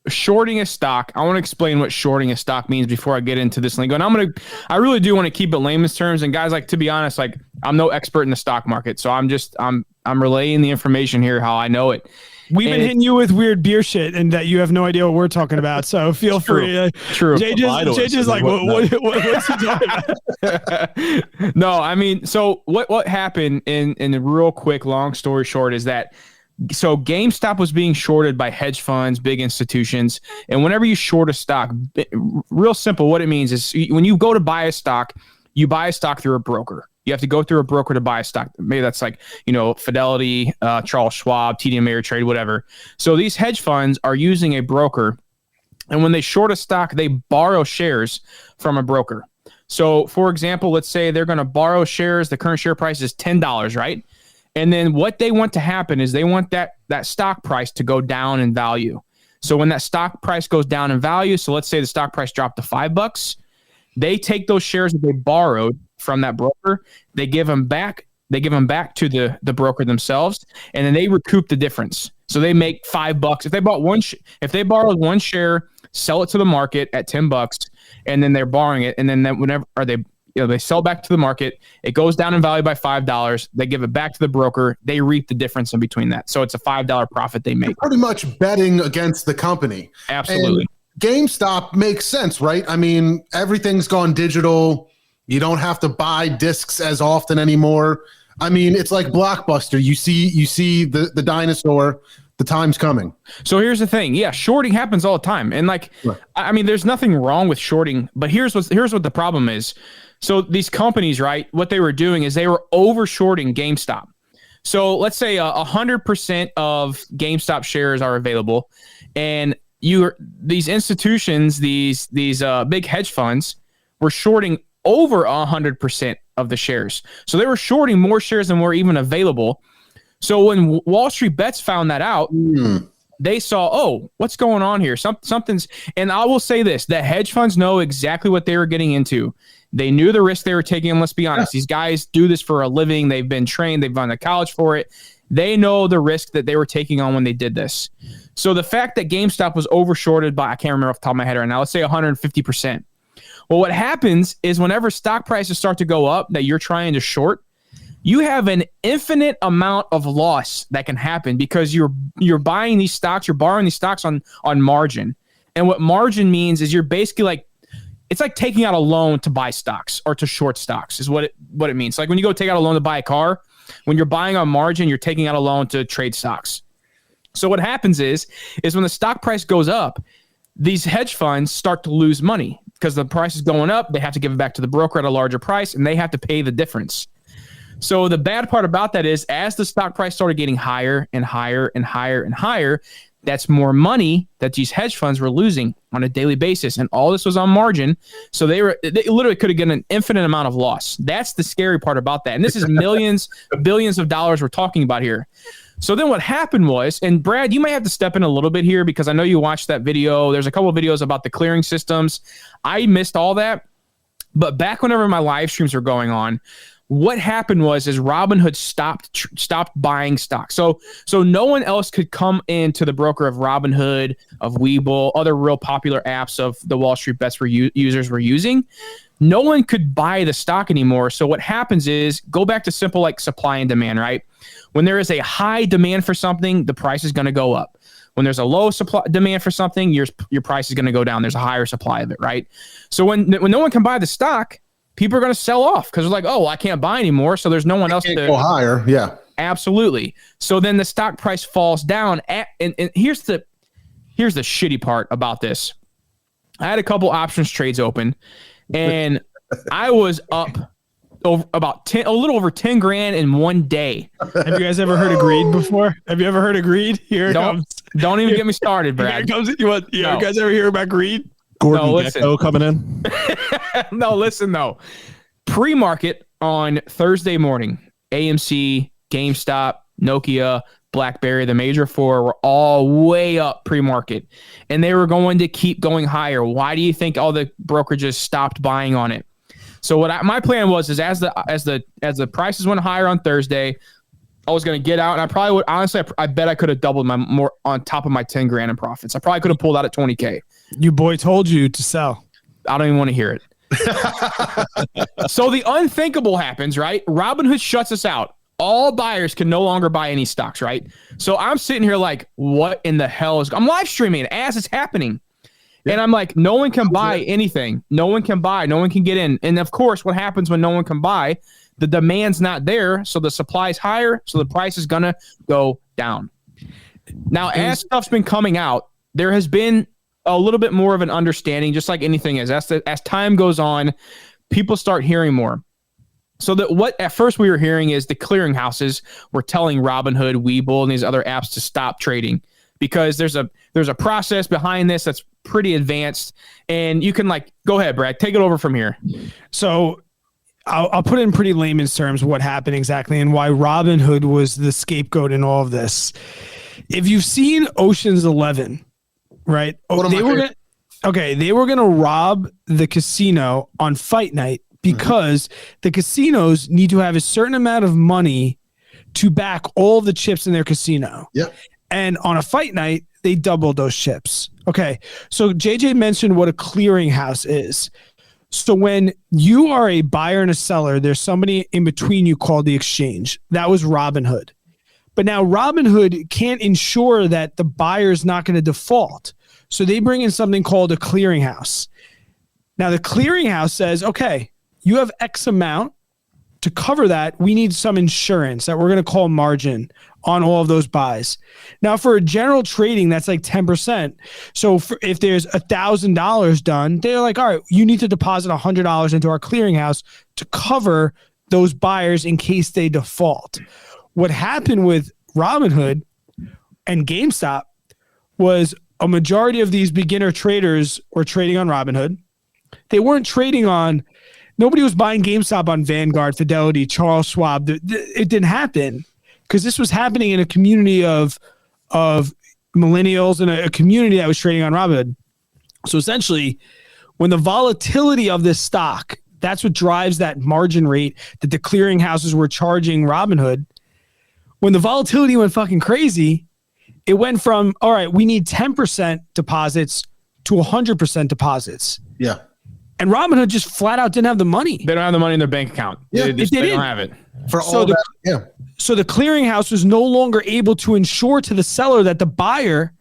Shorting a stock. I want to explain what shorting a stock means before I get into this lingo. And I really do want to keep it layman's terms. And guys, like, to be honest, like, I'm no expert in the stock market. So I'm relaying the information here how I know it.
We've been hitting you with weird beer shit and that you have no idea what we're talking about. So feel free.
True.
JJ's like, what's he talking about?
No, I mean, so what happened in the real quick, long story short is that, so GameStop was being shorted by hedge funds, big institutions. And whenever you short a stock, real simple, what it means is when you go to buy a stock, you buy a stock through a broker. You have to go through a broker to buy a stock. Maybe that's like, Fidelity, Charles Schwab, TD Ameritrade, whatever. So these hedge funds are using a broker. And when they short a stock, they borrow shares from a broker. So for example, let's say they're going to borrow shares. The current share price is $10, right? And then what they want to happen is they want that stock price to go down in value. So when that stock price goes down in value, so let's say the stock price dropped to $5, they take those shares that they borrowed from that broker, they give them back to the broker themselves, and then they recoup the difference. So they make $5 if they borrowed one share, sell it to the market at $10, and then they're borrowing it, and then they sell back to the market. It goes down in value by $5. They give it back to the broker. They reap the difference in between that. So it's a $5 profit they make.
You're pretty much betting against the company.
Absolutely.
And GameStop makes sense, right? I mean, everything's gone digital. You don't have to buy discs as often anymore. I mean, it's like Blockbuster. You see the dinosaur. The time's coming.
So here's the thing. Yeah, shorting happens all the time. And I mean, there's nothing wrong with shorting, but here's what the problem is. So these companies, right, what they were doing is they were over shorting GameStop. So let's say 100% of GameStop shares are available, and these institutions, these big hedge funds were shorting over 100% of the shares. So they were shorting more shares than were even available. So when Wall Street Bets found that out, they saw, what's going on here? Something's, and I will say this, the hedge funds know exactly what they were getting into. They knew the risk they were taking, and let's be honest, these guys do this for a living. They've been trained. They've gone to college for it. They know the risk that they were taking on when they did this. So the fact that GameStop was overshorted by, I can't remember off the top of my head right now, let's say 150%. Well, what happens is whenever stock prices start to go up that you're trying to short, you have an infinite amount of loss that can happen because you're buying these stocks, you're borrowing these stocks on margin. And what margin means is you're basically it's like taking out a loan to buy stocks or to short stocks is what it means. Like when you go take out a loan to buy a car, when you're buying on margin, you're taking out a loan to trade stocks. So what happens is when the stock price goes up, these hedge funds start to lose money because the price is going up. They have to give it back to the broker at a larger price, and they have to pay the difference. So the bad part about that is as the stock price started getting higher and higher and higher and higher, that's more money that these hedge funds were losing on a daily basis. And all this was on margin. So they literally could have gotten an infinite amount of loss. That's the scary part about that. And this is millions, billions of dollars we're talking about here. So then what happened was, and Brad, you might have to step in a little bit here because I know you watched that video. There's a couple of videos about the clearing systems. I missed all that. But back whenever my live streams were going on, what happened was Robinhood stopped buying stock. So no one else could come into the broker of Robinhood, of Webull, other real popular apps of the Wall Street Bets users were using. No one could buy the stock anymore. So what happens is, go back to simple like supply and demand, right? When there is a high demand for something, the price is going to go up. When there's a low supply demand for something, your price is going to go down. There's a higher supply of it, right? So when no one can buy the stock, people are going to sell off because they're like, oh, well, I can't buy anymore. So there's no one else to
go higher. Yeah,
absolutely. So then the stock price falls down. And here's the shitty part about this. I had a couple options trades open, and I was up about a little over 10 grand in one day.
Have you guys ever heard of greed before? Have you ever heard of greed? Here it comes.
Don't even get me started, Brad.
Here it comes. You guys ever hear about greed?
Gordon
No, listen.
Gekko coming in.
No, listen though. Pre-market on Thursday morning, AMC, GameStop, Nokia, BlackBerry, the major four were all way up pre-market, and they were going to keep going higher. Why do you think all the brokerages stopped buying on it? So my plan was is as the prices went higher on Thursday, I was going to get out, and I probably would honestly. I bet I could have doubled my more on top of my 10 grand in profits. I probably could have pulled out at 20K.
Your boy told you to sell.
I don't even want to hear it. So the unthinkable happens, right? Robinhood shuts us out. All buyers can no longer buy any stocks, right? So I'm sitting here like, what in the hell I'm live streaming as it's happening. Yeah. And I'm like, no one can buy anything. No one can buy. No one can get in. And of course, what happens when no one can buy? The demand's not there. So the supply's higher. So the price is going to go down. Now, as stuff's been coming out, there has been a little bit more of an understanding, just like anything is. As time goes on, people start hearing more. So that what at first we were hearing is the clearinghouses were telling Robinhood, Webull, and these other apps to stop trading because there's a process behind this that's pretty advanced, and you can go ahead, Brad, take it over from here.
So I'll put it in pretty layman's terms what happened exactly and why Robinhood was the scapegoat in all of this. If you've seen Ocean's 11, right? They were gonna rob the casino on fight night. Because the casinos need to have a certain amount of money to back all the chips in their casino.
Yep.
And on a fight night, they doubled those chips. Okay. So JJ mentioned what a clearinghouse is. So when you are a buyer and a seller, there's somebody in between you called the exchange. That was Robinhood. But now Robinhood can't ensure that the buyer is not going to default. So they bring in something called a clearinghouse. Now the clearinghouse says, okay, you have X amount to cover that. We need some insurance that we're going to call margin on all of those buys. Now, for a general trading, that's like 10%. So if there's $1,000 done, they're like, all right, you need to deposit $100 into our clearinghouse to cover those buyers in case they default. What happened with Robinhood and GameStop was a majority of these beginner traders were trading on Robinhood. They weren't trading on. Nobody was buying GameStop on Vanguard, Fidelity, Charles Schwab. It didn't happen because this was happening in a community of millennials and a community that was trading on Robinhood. So essentially, when the volatility of this stock, that's what drives that margin rate that the clearinghouses were charging Robinhood. When the volatility went fucking crazy, it went from, all right, we need 10% deposits to 100% deposits.
Yeah.
And Robinhood just flat out didn't have the money.
They don't have the money in their bank account.
Yeah,
they don't have it.
So the clearinghouse was no longer able to ensure to the seller that the buyer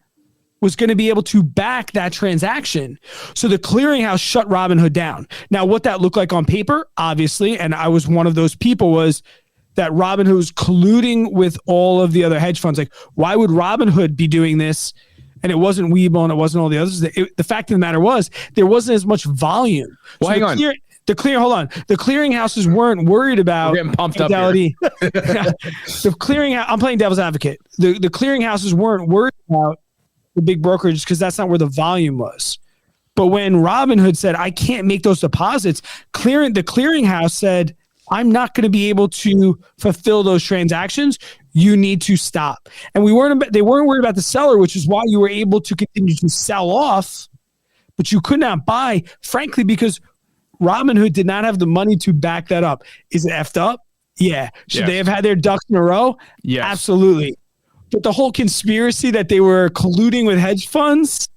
was going to be able to back that transaction. So the clearinghouse shut Robinhood down. Now, what that looked like on paper, obviously, and I was one of those people, was that Robinhood was colluding with all of the other hedge funds. Like, why would Robinhood be doing this? And it wasn't Webull and it wasn't all the others. The fact of the matter was there wasn't as much volume.
Well,
so
hang on.
The clearinghouses weren't worried about.
We're getting pumped
Fidelity.
up here.
The clearinghouse. I'm playing devil's advocate. The clearinghouses weren't worried about the big brokerages because that's not where the volume was. But when Robinhood said, I can't make those deposits, the clearinghouse said, I'm not going to be able to fulfill those transactions. You need to stop. And they weren't worried about the seller, which is why you were able to continue to sell off, but you could not buy, frankly, because Robinhood did not have the money to back that up. Is it effed up? Yeah. Should they have had their ducks in a row?
Yes.
Absolutely. But the whole conspiracy that they were colluding with hedge funds,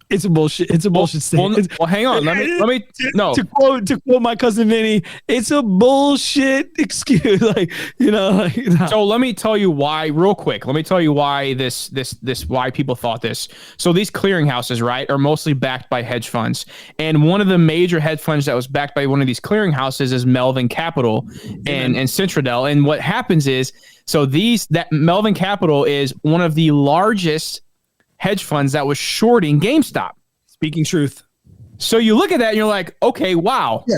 it's a bullshit. It's a bullshit statement.
Well, hang on. Let me. No.
To quote my cousin Vinny, it's a bullshit excuse.
So let me tell you why, real quick. Let me tell you why this why people thought this. So these clearinghouses, right, are mostly backed by hedge funds, and one of the major hedge funds that was backed by one of these clearinghouses is Melvin Capital and Citradel. And what happens is, that Melvin Capital is one of the largest hedge funds that was shorting GameStop.
Speaking truth.
So you look at that and you're like, okay, wow.
Yeah.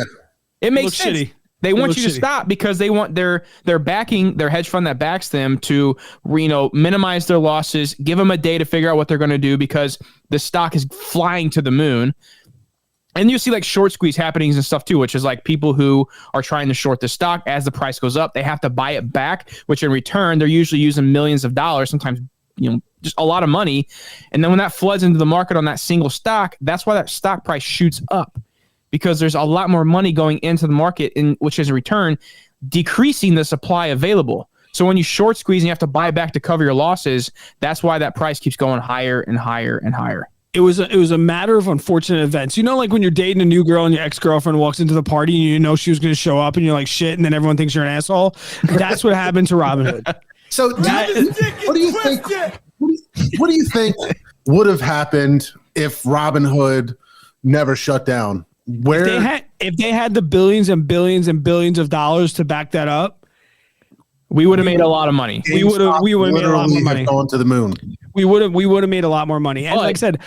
It makes sense.
Shitty.
They want you to stop because they want they're backing their hedge fund that backs them to, minimize their losses, give them a day to figure out what they're going to do because the stock is flying to the moon. And you see like short squeeze happenings and stuff too, which is like people who are trying to short the stock. As the price goes up, they have to buy it back, which in return, they're usually using millions of dollars, sometimes, just a lot of money. And then when that floods into the market on that single stock, that's why that stock price shoots up, because there's a lot more money going into the market, which is in return decreasing the supply available. So when you short squeeze and you have to buy back to cover your losses, that's why that price keeps going higher and higher and higher.
It was a matter of unfortunate events. Like when you're dating a new girl and your ex-girlfriend walks into the party and you know she was going to show up and you're like, shit, and then everyone thinks you're an asshole. That's what happened to Robinhood.
So what do you think? What do you think would have happened if Robinhood never shut down?
If they had the billions and billions and billions of dollars to back that up,
we would have made a lot of money.
We would have made a lot more money.
Gone to the moon.
We would have made a lot more money. And like I said,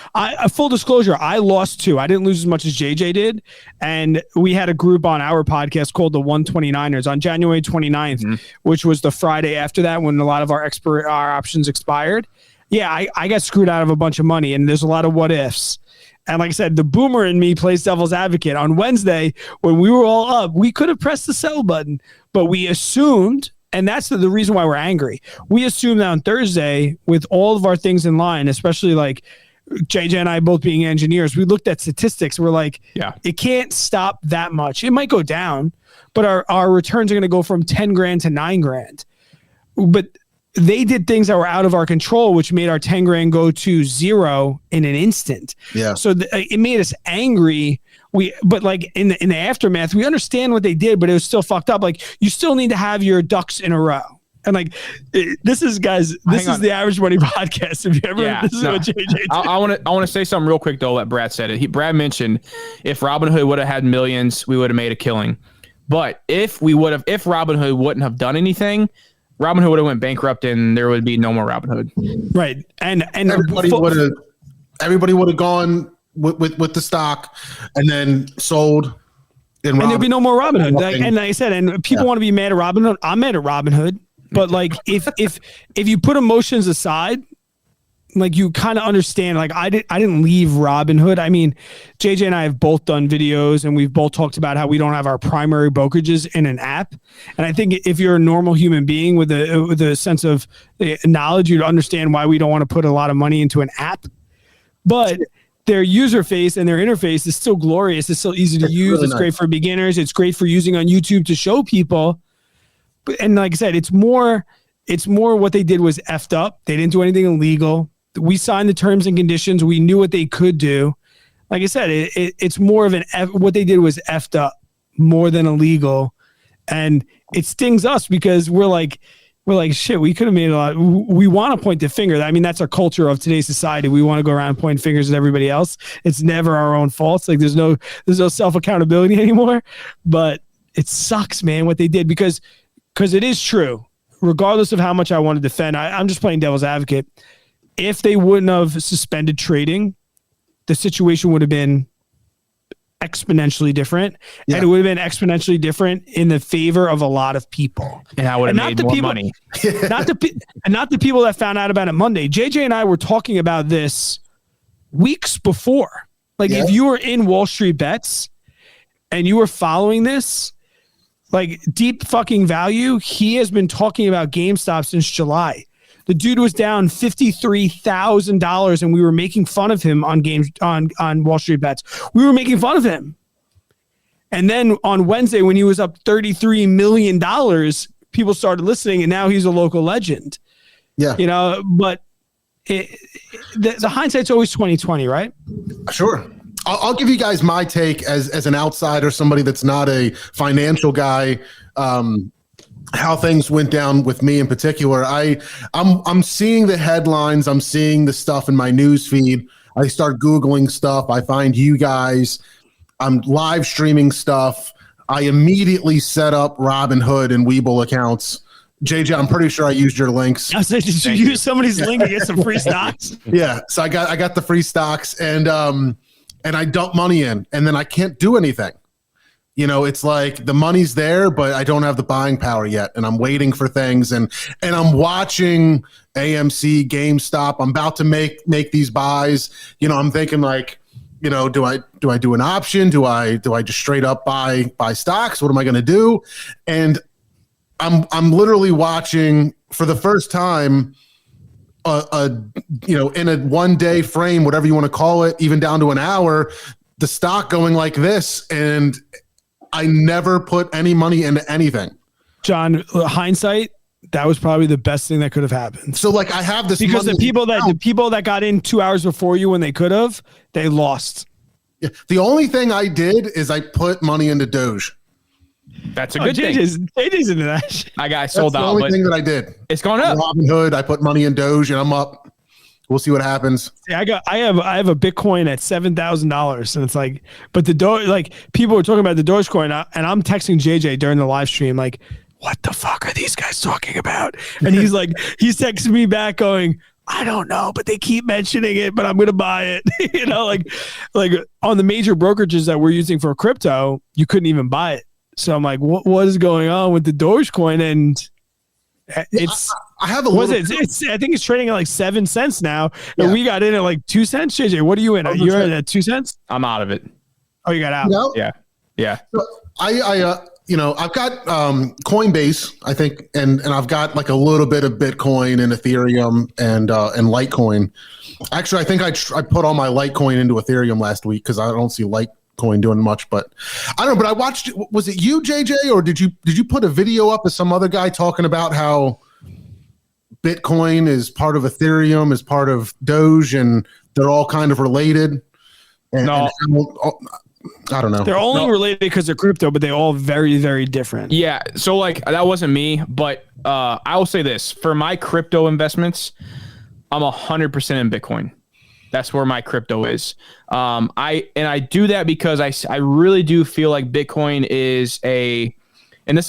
full disclosure, I lost too. I didn't lose as much as JJ did. And we had a group on our podcast called the 129ers on January 29th, which was the Friday after that when a lot of our options expired. Yeah, I got screwed out of a bunch of money, and there's a lot of what ifs. And like I said, the boomer in me plays devil's advocate. On Wednesday, when we were all up, we could have pressed the sell button, but we assumed, and that's the reason why we're angry. We assumed that on Thursday, with all of our things in line, especially like JJ and I both being engineers, we looked at statistics. We're like, it can't stop that much. It might go down, but our returns are going to go from 10 grand to 9 grand. But they did things that were out of our control, which made our 10 grand go to zero in an instant.
Yeah.
So it made us angry. But like in the aftermath, we understand what they did, but it was still fucked up. Like you still need to have your ducks in a row. And like, this is the Average Money Podcast. If you ever, this is what JJ did.
I want to say something real quick though. Let Brad said it. Brad mentioned if Robinhood would have had millions, we would have made a killing. But if Robinhood wouldn't have done anything, Robinhood would have went bankrupt and there would be no more Robinhood.
Right. And
everybody would have gone with the stock and then sold. And
there'd be no more Robinhood. And like I said, and people want to be mad at Robinhood. I'm mad at Robinhood. But like if you put emotions aside, like you kind of understand, like I didn't leave Robinhood. I mean, JJ and I have both done videos and we've both talked about how we don't have our primary brokerages in an app. And I think if you're a normal human being with a sense of knowledge, you'd understand why we don't want to put a lot of money into an app. But their user face and their interface is still glorious. It's still easy to use. Really it's nice. Great for beginners. It's great for using on YouTube to show people. And like I said, it's more what they did was effed up. They didn't do anything illegal. We signed the terms and conditions. We knew what they could do. Like I said, it's more of what they did was effed up more than illegal. And it stings us because we're like, shit, we could have made a lot. We want to point the finger. I mean, that's our culture of today's society. We want to go around and point fingers at everybody else. It's never our own faults. Like there's no self-accountability anymore, but it sucks, man, what they did because it is true. Regardless of how much I want to defend, I'm just playing devil's advocate. If they wouldn't have suspended trading, the situation would have been exponentially different. Yeah. And it would have been exponentially different in the favor of a lot of people.
And I would have made more money.
not the people that found out about it Monday. JJ and I were talking about this weeks before. Like if you were in Wall Street Bets and you were following this, like Deep Fucking Value, he has been talking about GameStop since July. The dude was down $53,000 and we were making fun of him on Wall Street Bets. We were making fun of him. And then on Wednesday, when he was up $33 million, people started listening and now he's a local legend.
Yeah.
But the hindsight's always 20/20, right?
Sure. I'll give you guys my take as an outsider, somebody that's not a financial guy, how things went down with me in particular. I'm seeing the headlines. I'm seeing the stuff in my news feed. I start Googling stuff. I find you guys. I'm live streaming stuff. I immediately set up Robinhood and Webull accounts. JJ, I'm pretty sure I used your links.
I said, did you use somebody's link to get some free stocks?
Yeah. So I got the free stocks and I dump money in and then I can't do anything. It's like the money's there, but I don't have the buying power yet. And I'm waiting for things and I'm watching AMC, GameStop. I'm about to make these buys. I'm thinking like, do I do an option? Do I just straight up buy stocks? What am I going to do? And I'm literally watching for the first time in a 1 day frame, whatever you want to call it, even down to an hour, the stock going like this. And I never put any money into anything.
John, hindsight, that was probably the best thing that could have happened.
So like I have this
because
money
the people that got in 2 hours before you when they could have, they lost.
Yeah. The only thing I did is I put money into Doge.
That's a good thing.
JJ's into that shit.
I sold
That's
out.
the only thing that I did.
It's going up.
Robinhood, I put money in Doge and I'm up. We'll see what happens.
See, I have a Bitcoin at $7,000, and it's like, but the Doge, like people were talking about the Dogecoin, and I'm texting JJ during the live stream, like, what the fuck are these guys talking about? And he's like, he's texting me back going, I don't know, but they keep mentioning it, but I'm going to buy it. like on the major brokerages that we're using for crypto, you couldn't even buy it. So I'm like, what is going on with the Dogecoin? And it's,
I have a little.
I think it's trading at like 7 cents now.
Yeah.
And we got in at like 2 cents. JJ, what are you in? You're in at 2 cents?
I'm out of it.
Oh, you got out.
No?
Yeah.
So I've got Coinbase, I think, and I've got like a little bit of Bitcoin and Ethereum and Litecoin. Actually, I think I put all my Litecoin into Ethereum last week because I don't see Litecoin doing much. But I don't know. But I watched. Was it you, JJ, or did you put a video up of some other guy talking about how Bitcoin is part of Ethereum, is part of Doge, and they're all kind of related?
No.
I don't know.
They're only related because they're crypto, but they're all very, very different.
Yeah. So like that wasn't me, but I will say this: for my crypto investments, I'm 100% in Bitcoin. That's where my crypto is. I do that because I really do feel like Bitcoin is and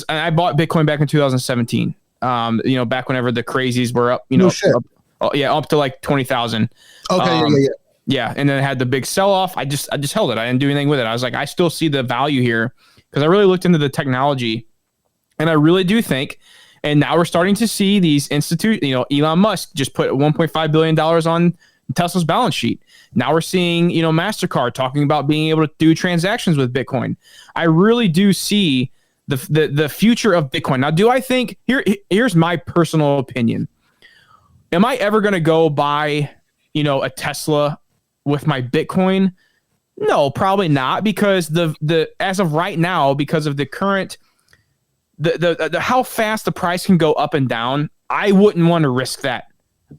I bought Bitcoin back in 2017. Back whenever the crazies were up, up to like 20,000.
Okay. Yeah.
Yeah, and then it had the big sell-off. I just held it. I didn't do anything with it. I was like, I still see the value here because I really looked into the technology, and I really do think. And now we're starting to see these Elon Musk just put $1.5 billion on Tesla's balance sheet. Now we're seeing, MasterCard talking about being able to do transactions with Bitcoin. I really do see the future of Bitcoin. Now, do I think here's my personal opinion. Am I ever going to go buy, a Tesla with my Bitcoin? No, probably not, because the as of right now, because of the current the how fast the price can go up and down, I wouldn't want to risk that.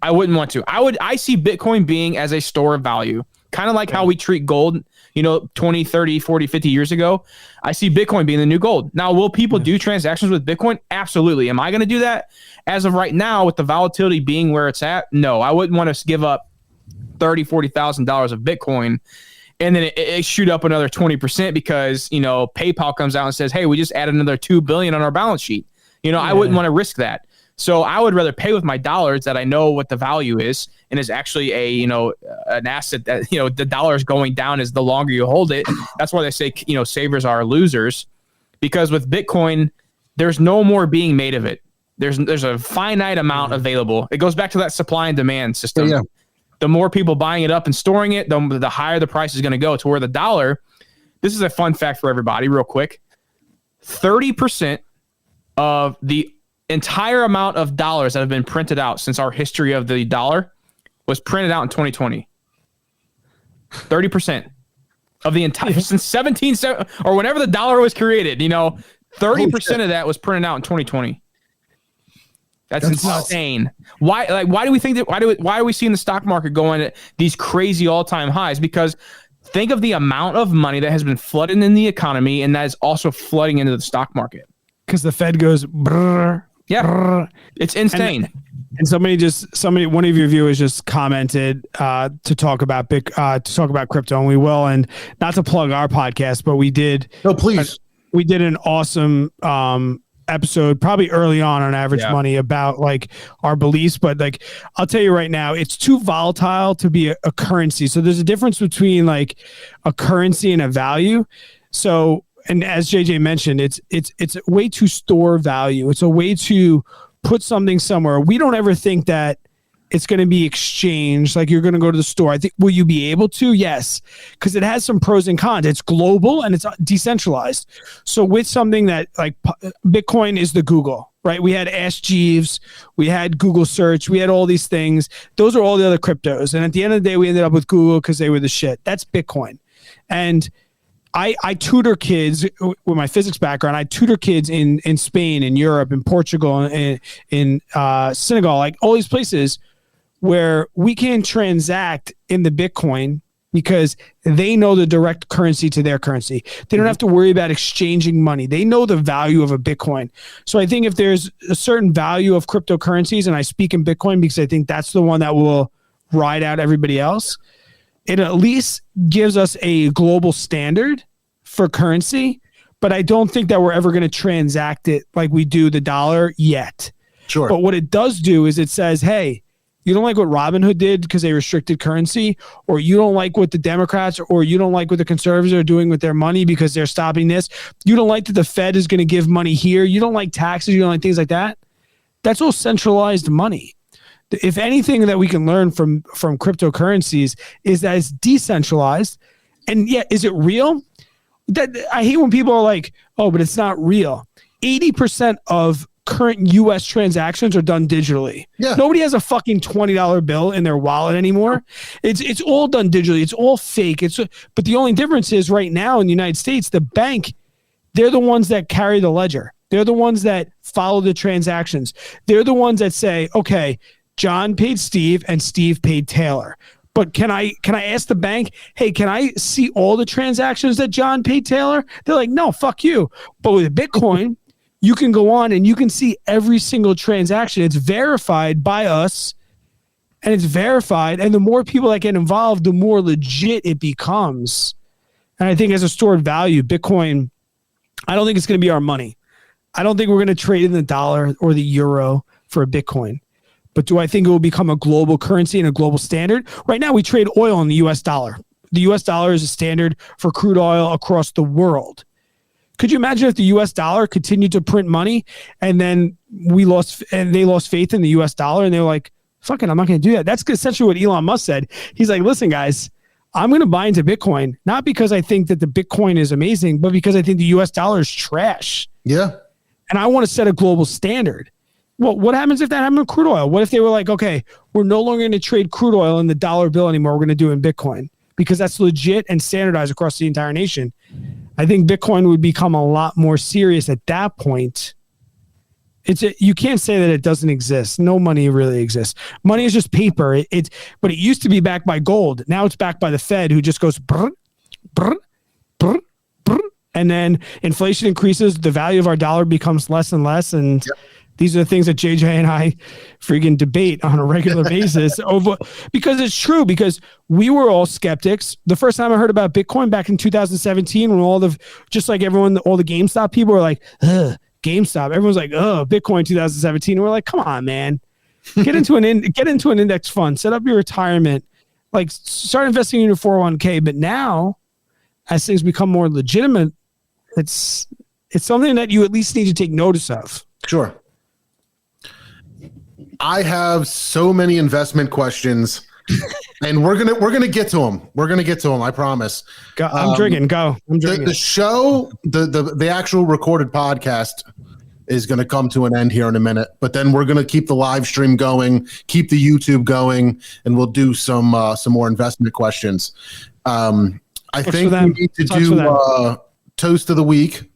I wouldn't want to. I see Bitcoin being as a store of value, kind of like how we treat gold, 20, 30, 40, 50 years ago. I see Bitcoin being the new gold. Now, will people do transactions with Bitcoin? Absolutely. Am I going to do that? As of right now, with the volatility being where it's at, no, I wouldn't want to give up $30,000-$40,000 of Bitcoin and then it shoot up another 20% because, PayPal comes out and says, hey, we just added another $2 billion on our balance sheet. I wouldn't want to risk that. So I would rather pay with my dollars that I know what the value is and is actually an asset that, the dollar is going down as the longer you hold it. That's why they say, savers are losers, because with Bitcoin, there's no more being made of it. There's a finite amount available. It goes back to that supply and demand system. Yeah. The more people buying it up and storing it, the higher the price is going to go, to where the dollar, this is a fun fact for everybody real quick, 30% of the entire amount of dollars that have been printed out since our history of the dollar was printed out in 2020. 30% of the entire, since 17 or whenever the dollar was created, 30% of that was printed out in 2020. That's insane. Awesome. Why do we think that? Why are we seeing the stock market going at these crazy all-time highs? Because think of the amount of money that has been flooding in the economy, and that is also flooding into the stock market.
Because the Fed goes, brrr,
yeah, brrr. It's insane.
And one of your viewers just commented to talk about crypto, and we will. And not to plug our podcast, but we did.
No, please.
We did an awesome episode probably early on Average Money about like our beliefs, but like I'll tell you right now, it's too volatile to be a currency. So there's a difference between like a currency and a value. So, and as JJ mentioned, it's a way to store value. It's a way to put something somewhere. We don't ever think that it's going to be exchanged. Like you're going to go to the store. I think, will you be able to? Yes. Because it has some pros and cons. It's global and it's decentralized. So with something that like Bitcoin is the Google, right? We had Ask Jeeves, we had Google search, we had all these things. Those are all the other cryptos. And at the end of the day, we ended up with Google because they were the shit. That's Bitcoin. And I tutor kids with my physics background. I tutor kids in Spain, in Europe, in Portugal, in Senegal, like all these places where we can transact in the Bitcoin because they know the direct currency to their currency. They don't have to worry about exchanging money. They know the value of a Bitcoin. So I think if there's a certain value of cryptocurrencies, and I speak in Bitcoin because I think that's the one that will ride out everybody else, it at least gives us a global standard for currency, but I don't think that we're ever going to transact it like we do the dollar yet.
Sure.
But what it does do is it says, hey, you don't like what Robinhood did because they restricted currency, or you don't like what the Democrats or you don't like what the conservatives are doing with their money because they're stopping this. You don't like that the Fed is going to give money here. You don't like taxes. You don't like things like that. That's all centralized money. If anything that we can learn from cryptocurrencies is that it's decentralized. And yet, is it real? That I hate when people are like, oh, but it's not real. 80% of current U.S. transactions are done digitally.
Yeah.
Nobody has a fucking $20 bill in their wallet anymore. It's all done digitally. It's all fake. But the only difference is right now in the United States, the bank, they're the ones that carry the ledger. They're the ones that follow the transactions. They're the ones that say, okay, John paid Steve and Steve paid Taylor. But can I ask the bank, hey, can I see all the transactions that John paid Taylor? They're like, no, fuck you. But with Bitcoin, you can go on and you can see every single transaction. It's verified by us, and it's verified. And the more people that get involved, the more legit it becomes. And I think as a stored value, Bitcoin, I don't think it's going to be our money. I don't think we're going to trade in the dollar or the euro for a Bitcoin. But do I think it will become a global currency and a global standard? Right now, we trade oil in the U.S. dollar. The U.S. dollar is a standard for crude oil across the world. Could you imagine if the U.S. dollar continued to print money and then they lost faith in the U.S. dollar and they were like, fuck it, I'm not going to do that. That's essentially what Elon Musk said. He's like, listen, guys, I'm going to buy into Bitcoin, not because I think that the Bitcoin is amazing, but because I think the U.S. dollar is trash.
Yeah.
And I want to set a global standard. Well, what happens if that happened with crude oil? What if they were like, okay, we're no longer going to trade crude oil in the dollar bill anymore. We're going to do it in Bitcoin because that's legit and standardized across the entire nation. I think Bitcoin would become a lot more serious at that point. You can't say that it doesn't exist. No money really exists. Money is just paper. But it used to be backed by gold. Now it's backed by the Fed, who just goes brr, brr, brr, brr, and then inflation increases. The value of our dollar becomes less and less, and these are the things that JJ and I freaking debate on a regular basis over, because it's true, because we were all skeptics. The first time I heard about Bitcoin back in 2017, when just like everyone, all the GameStop people were like, ugh, GameStop. Everyone's like, oh, Bitcoin 2017. And we're like, come on, man, get into an index fund, set up your retirement, like start investing in your 401k. But now as things become more legitimate, it's something that you at least need to take notice of.
Sure. I have so many investment questions, and we're gonna get to them. We're gonna get to them. I promise.
Go, I'm drinking. Go. I'm drinking.
The show, the actual recorded podcast, is gonna come to an end here in a minute. But then we're gonna keep the live stream going, keep the YouTube going, and we'll do some more investment questions. I think we need to do toast of the week.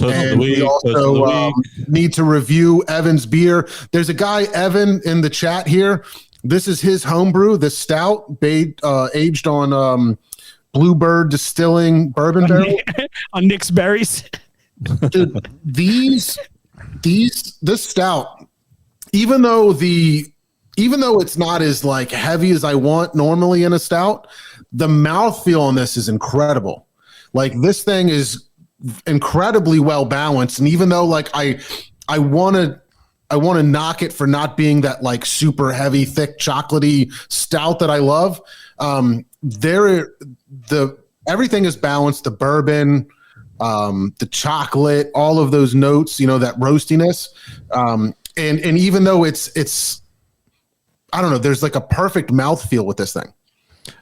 And we also need to review Evan's beer. There's a guy, Evan, in the chat here. This is his homebrew, the stout, aged on Bluebird Distilling bourbon barrel.
On Nick's berries.
Dude, this stout, even though it's not as like heavy as I want normally in a stout, the mouthfeel on this is incredible. Like, this thing is incredibly well balanced, and even though like I want to knock it for not being that like super heavy, thick, chocolatey stout that I love, everything is balanced. The bourbon, the chocolate, all of those notes, that roastiness, and even though it's I don't know. There's like a perfect mouthfeel with this thing.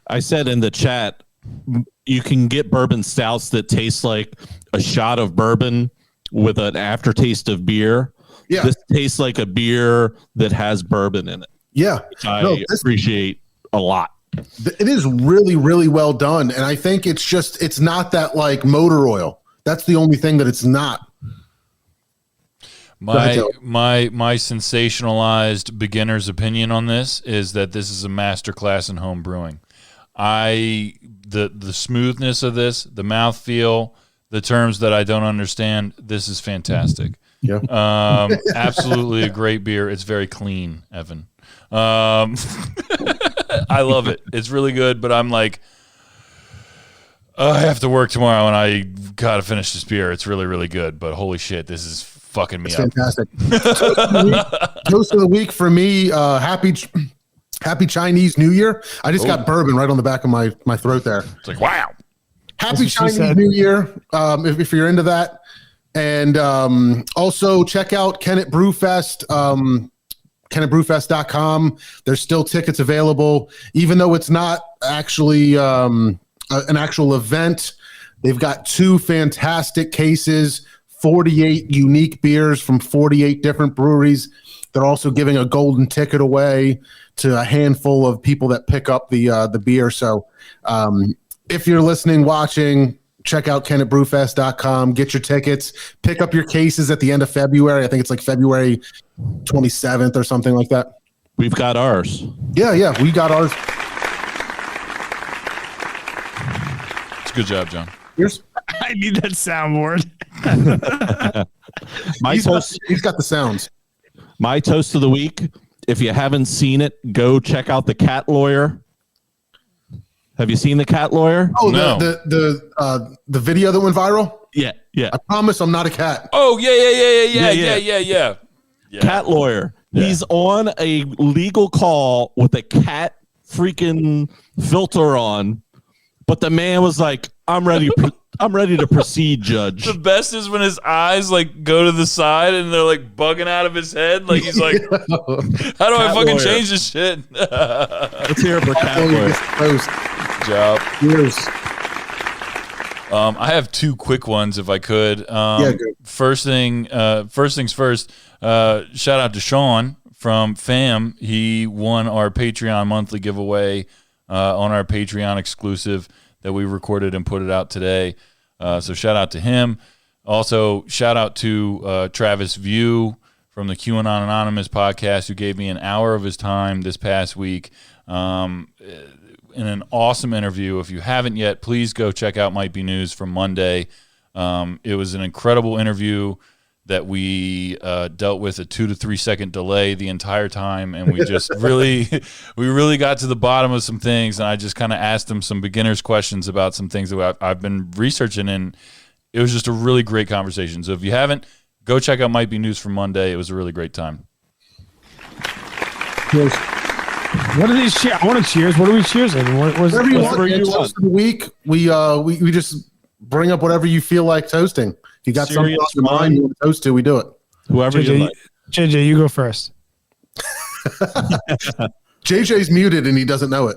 I said in the chat, you can get bourbon stouts that taste like a shot of bourbon with an aftertaste of beer.
Yeah.
This tastes like a beer that has bourbon in it.
Yeah.
Which I appreciate a lot.
It is really, really well done. And I think it's not that like motor oil. That's the only thing that it's not.
My sensationalized beginner's opinion on this is that this is a masterclass in home brewing. The smoothness of this, the mouthfeel, the terms that I don't understand, this is fantastic.
Yeah.
Absolutely a great beer. It's very clean, Evan. I love it. It's really good, but I'm like, I have to work tomorrow and I got to finish this beer. It's really, really good, but holy shit, this is fucking me up.
Fantastic. Toast of the week for me, happy Chinese New Year. I just got bourbon right on the back of my throat there.
It's like, wow.
Happy Chinese New Year, if you're into that. And also check out Kennett Brewfest, KennettBrewfest.com. There's still tickets available, even though it's not actually an actual event. They've got 2 fantastic cases, 48 unique beers from 48 different breweries. They're also giving a golden ticket away to a handful of people that pick up the beer. So if you're listening, watching, check out KennettBrewfest.com. Get your tickets. Pick up your cases at the end of February. I think it's like February 27th or something like that.
We've got ours.
Yeah, we got ours.
It's a good job, John.
Here's
I need that soundboard.
He's got the sounds.
My toast of the week. If you haven't seen it, go check out The Cat Lawyer. Have you seen The Cat Lawyer?
Oh,
No.
the video that went viral?
Yeah.
I promise I'm not a cat.
Oh, yeah.
Cat Lawyer.
Yeah.
He's on a legal call with a cat freaking filter on, but the man was like, I'm ready to proceed, Judge.
The best is when his eyes like go to the side and they're like bugging out of his head. Like he's like, how do I fucking change this shit?
Let's hear it for Cat Lawyer.
Good job.
Cheers.
I have 2 quick ones if I could.
Good.
First things first. Shout out to Sean from FAM. He won our Patreon monthly giveaway on our Patreon exclusive that we recorded and put it out today. So shout out to him. Also, shout out to Travis View from the QAnon Anonymous podcast, who gave me an hour of his time this past week in an awesome interview. If you haven't yet, please go check out Might Be News from Monday. It was an incredible interview that we dealt with a 2 to 3 second delay the entire time, and we just really got to the bottom of some things. And I just kind of asked him some beginners questions about some things that I've been researching, and it was just a really great conversation. So if you haven't, go check out Might Be News from Monday. It was a really great time.
Cheers.
What are these cheers? I want to cheers. What are we cheersing?
Whatever you want. Toast of the week. We just bring up whatever you feel like toasting. If you got something on your mind you want to toast to, we do it.
Whoever you like.
JJ, you go first.
JJ's muted and he doesn't know it.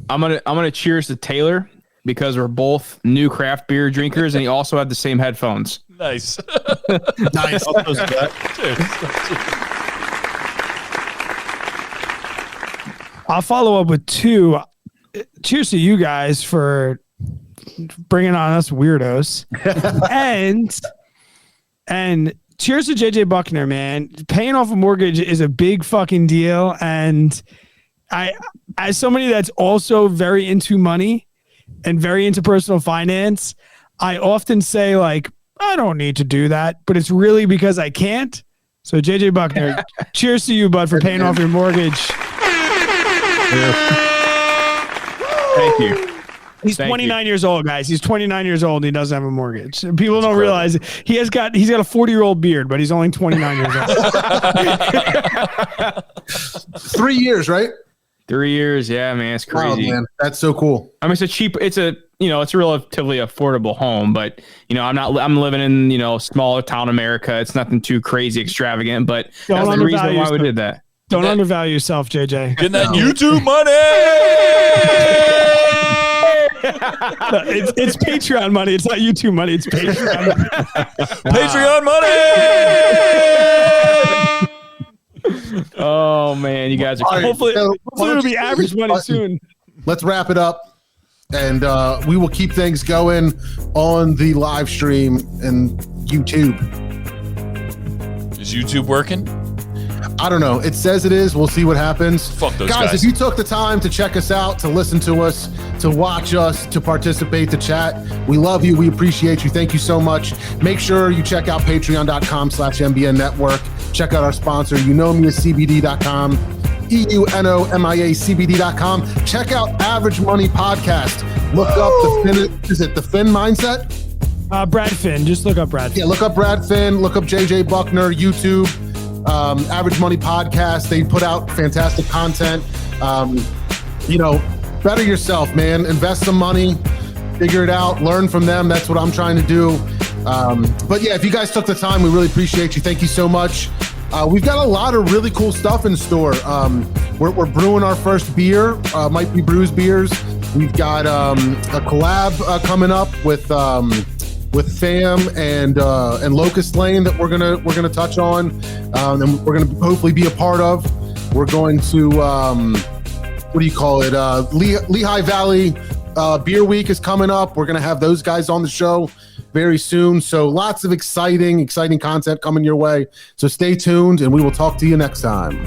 I'm gonna cheers to Taylor because we're both new craft beer drinkers, and he also had the same headphones.
Nice.
Nice.
I'll follow up with 2. Cheers to you guys for bringing on us weirdos, and cheers to JJ Buckner, man. Paying off a mortgage is a big fucking deal, and I, as somebody that's also very into money and very into personal finance, I often say like, I don't need to do that, but it's really because I can't. So JJ Buckner, cheers to you, bud, for paying off your mortgage.
Thank you.
He's 29 years old, guys. He's 29 years old and he doesn't have a mortgage. People don't realize he's got a 40-year-old beard, but he's only 29 years old.
3 years, right?
3 years. Yeah, man. It's
Wow,
crazy.
man. That's so cool.
I mean, it's a relatively affordable home, but I'm living in, smaller town America. It's nothing too crazy extravagant, but
Don't
that's the reason
undervalue
why we
yourself.
did that.
Don't undervalue yourself, JJ.
Getting that YouTube money.
It's Patreon money. It's not YouTube money. It's Patreon money.
Patreon money.
Oh man, you guys are
All right,
Hopefully,
so
it'll be average money soon.
let's wrap it up, and we will keep things going on the live stream and YouTube.
Is YouTube working?
I don't know. It says it is. We'll see what happens.
Fuck those
guys.
guys.
If you took the time to check us out, to listen to us, to watch us, to participate, to chat, we love you. We appreciate you. Thank you so much. Make sure you check out patreon.com/MBN Network. Check out our sponsor, CBD.com, EUNOMIACBD.com. Check out Average Money Podcast. Look up the Finn Mindset?
Brad Finn. Just look up Brad Finn.
Yeah, look up Brad Finn. Look up JJ Buckner, YouTube. Average Money Podcast. They put out fantastic content. Better yourself, man. Invest some money, figure it out, learn from them. That's what I'm trying to do. But yeah, if you guys took the time, we really appreciate you. Thank you so much. We've got a lot of really cool stuff in store. We're brewing our first beer, might be Brews beers. We've got a collab coming up with Fam and Locust Lane that we're gonna touch on, and we're gonna hopefully be a part of. We're going to Lehigh Valley Beer Week is coming up. We're gonna have those guys on the show very soon. So lots of exciting content coming your way. So stay tuned, and we will talk to you next time.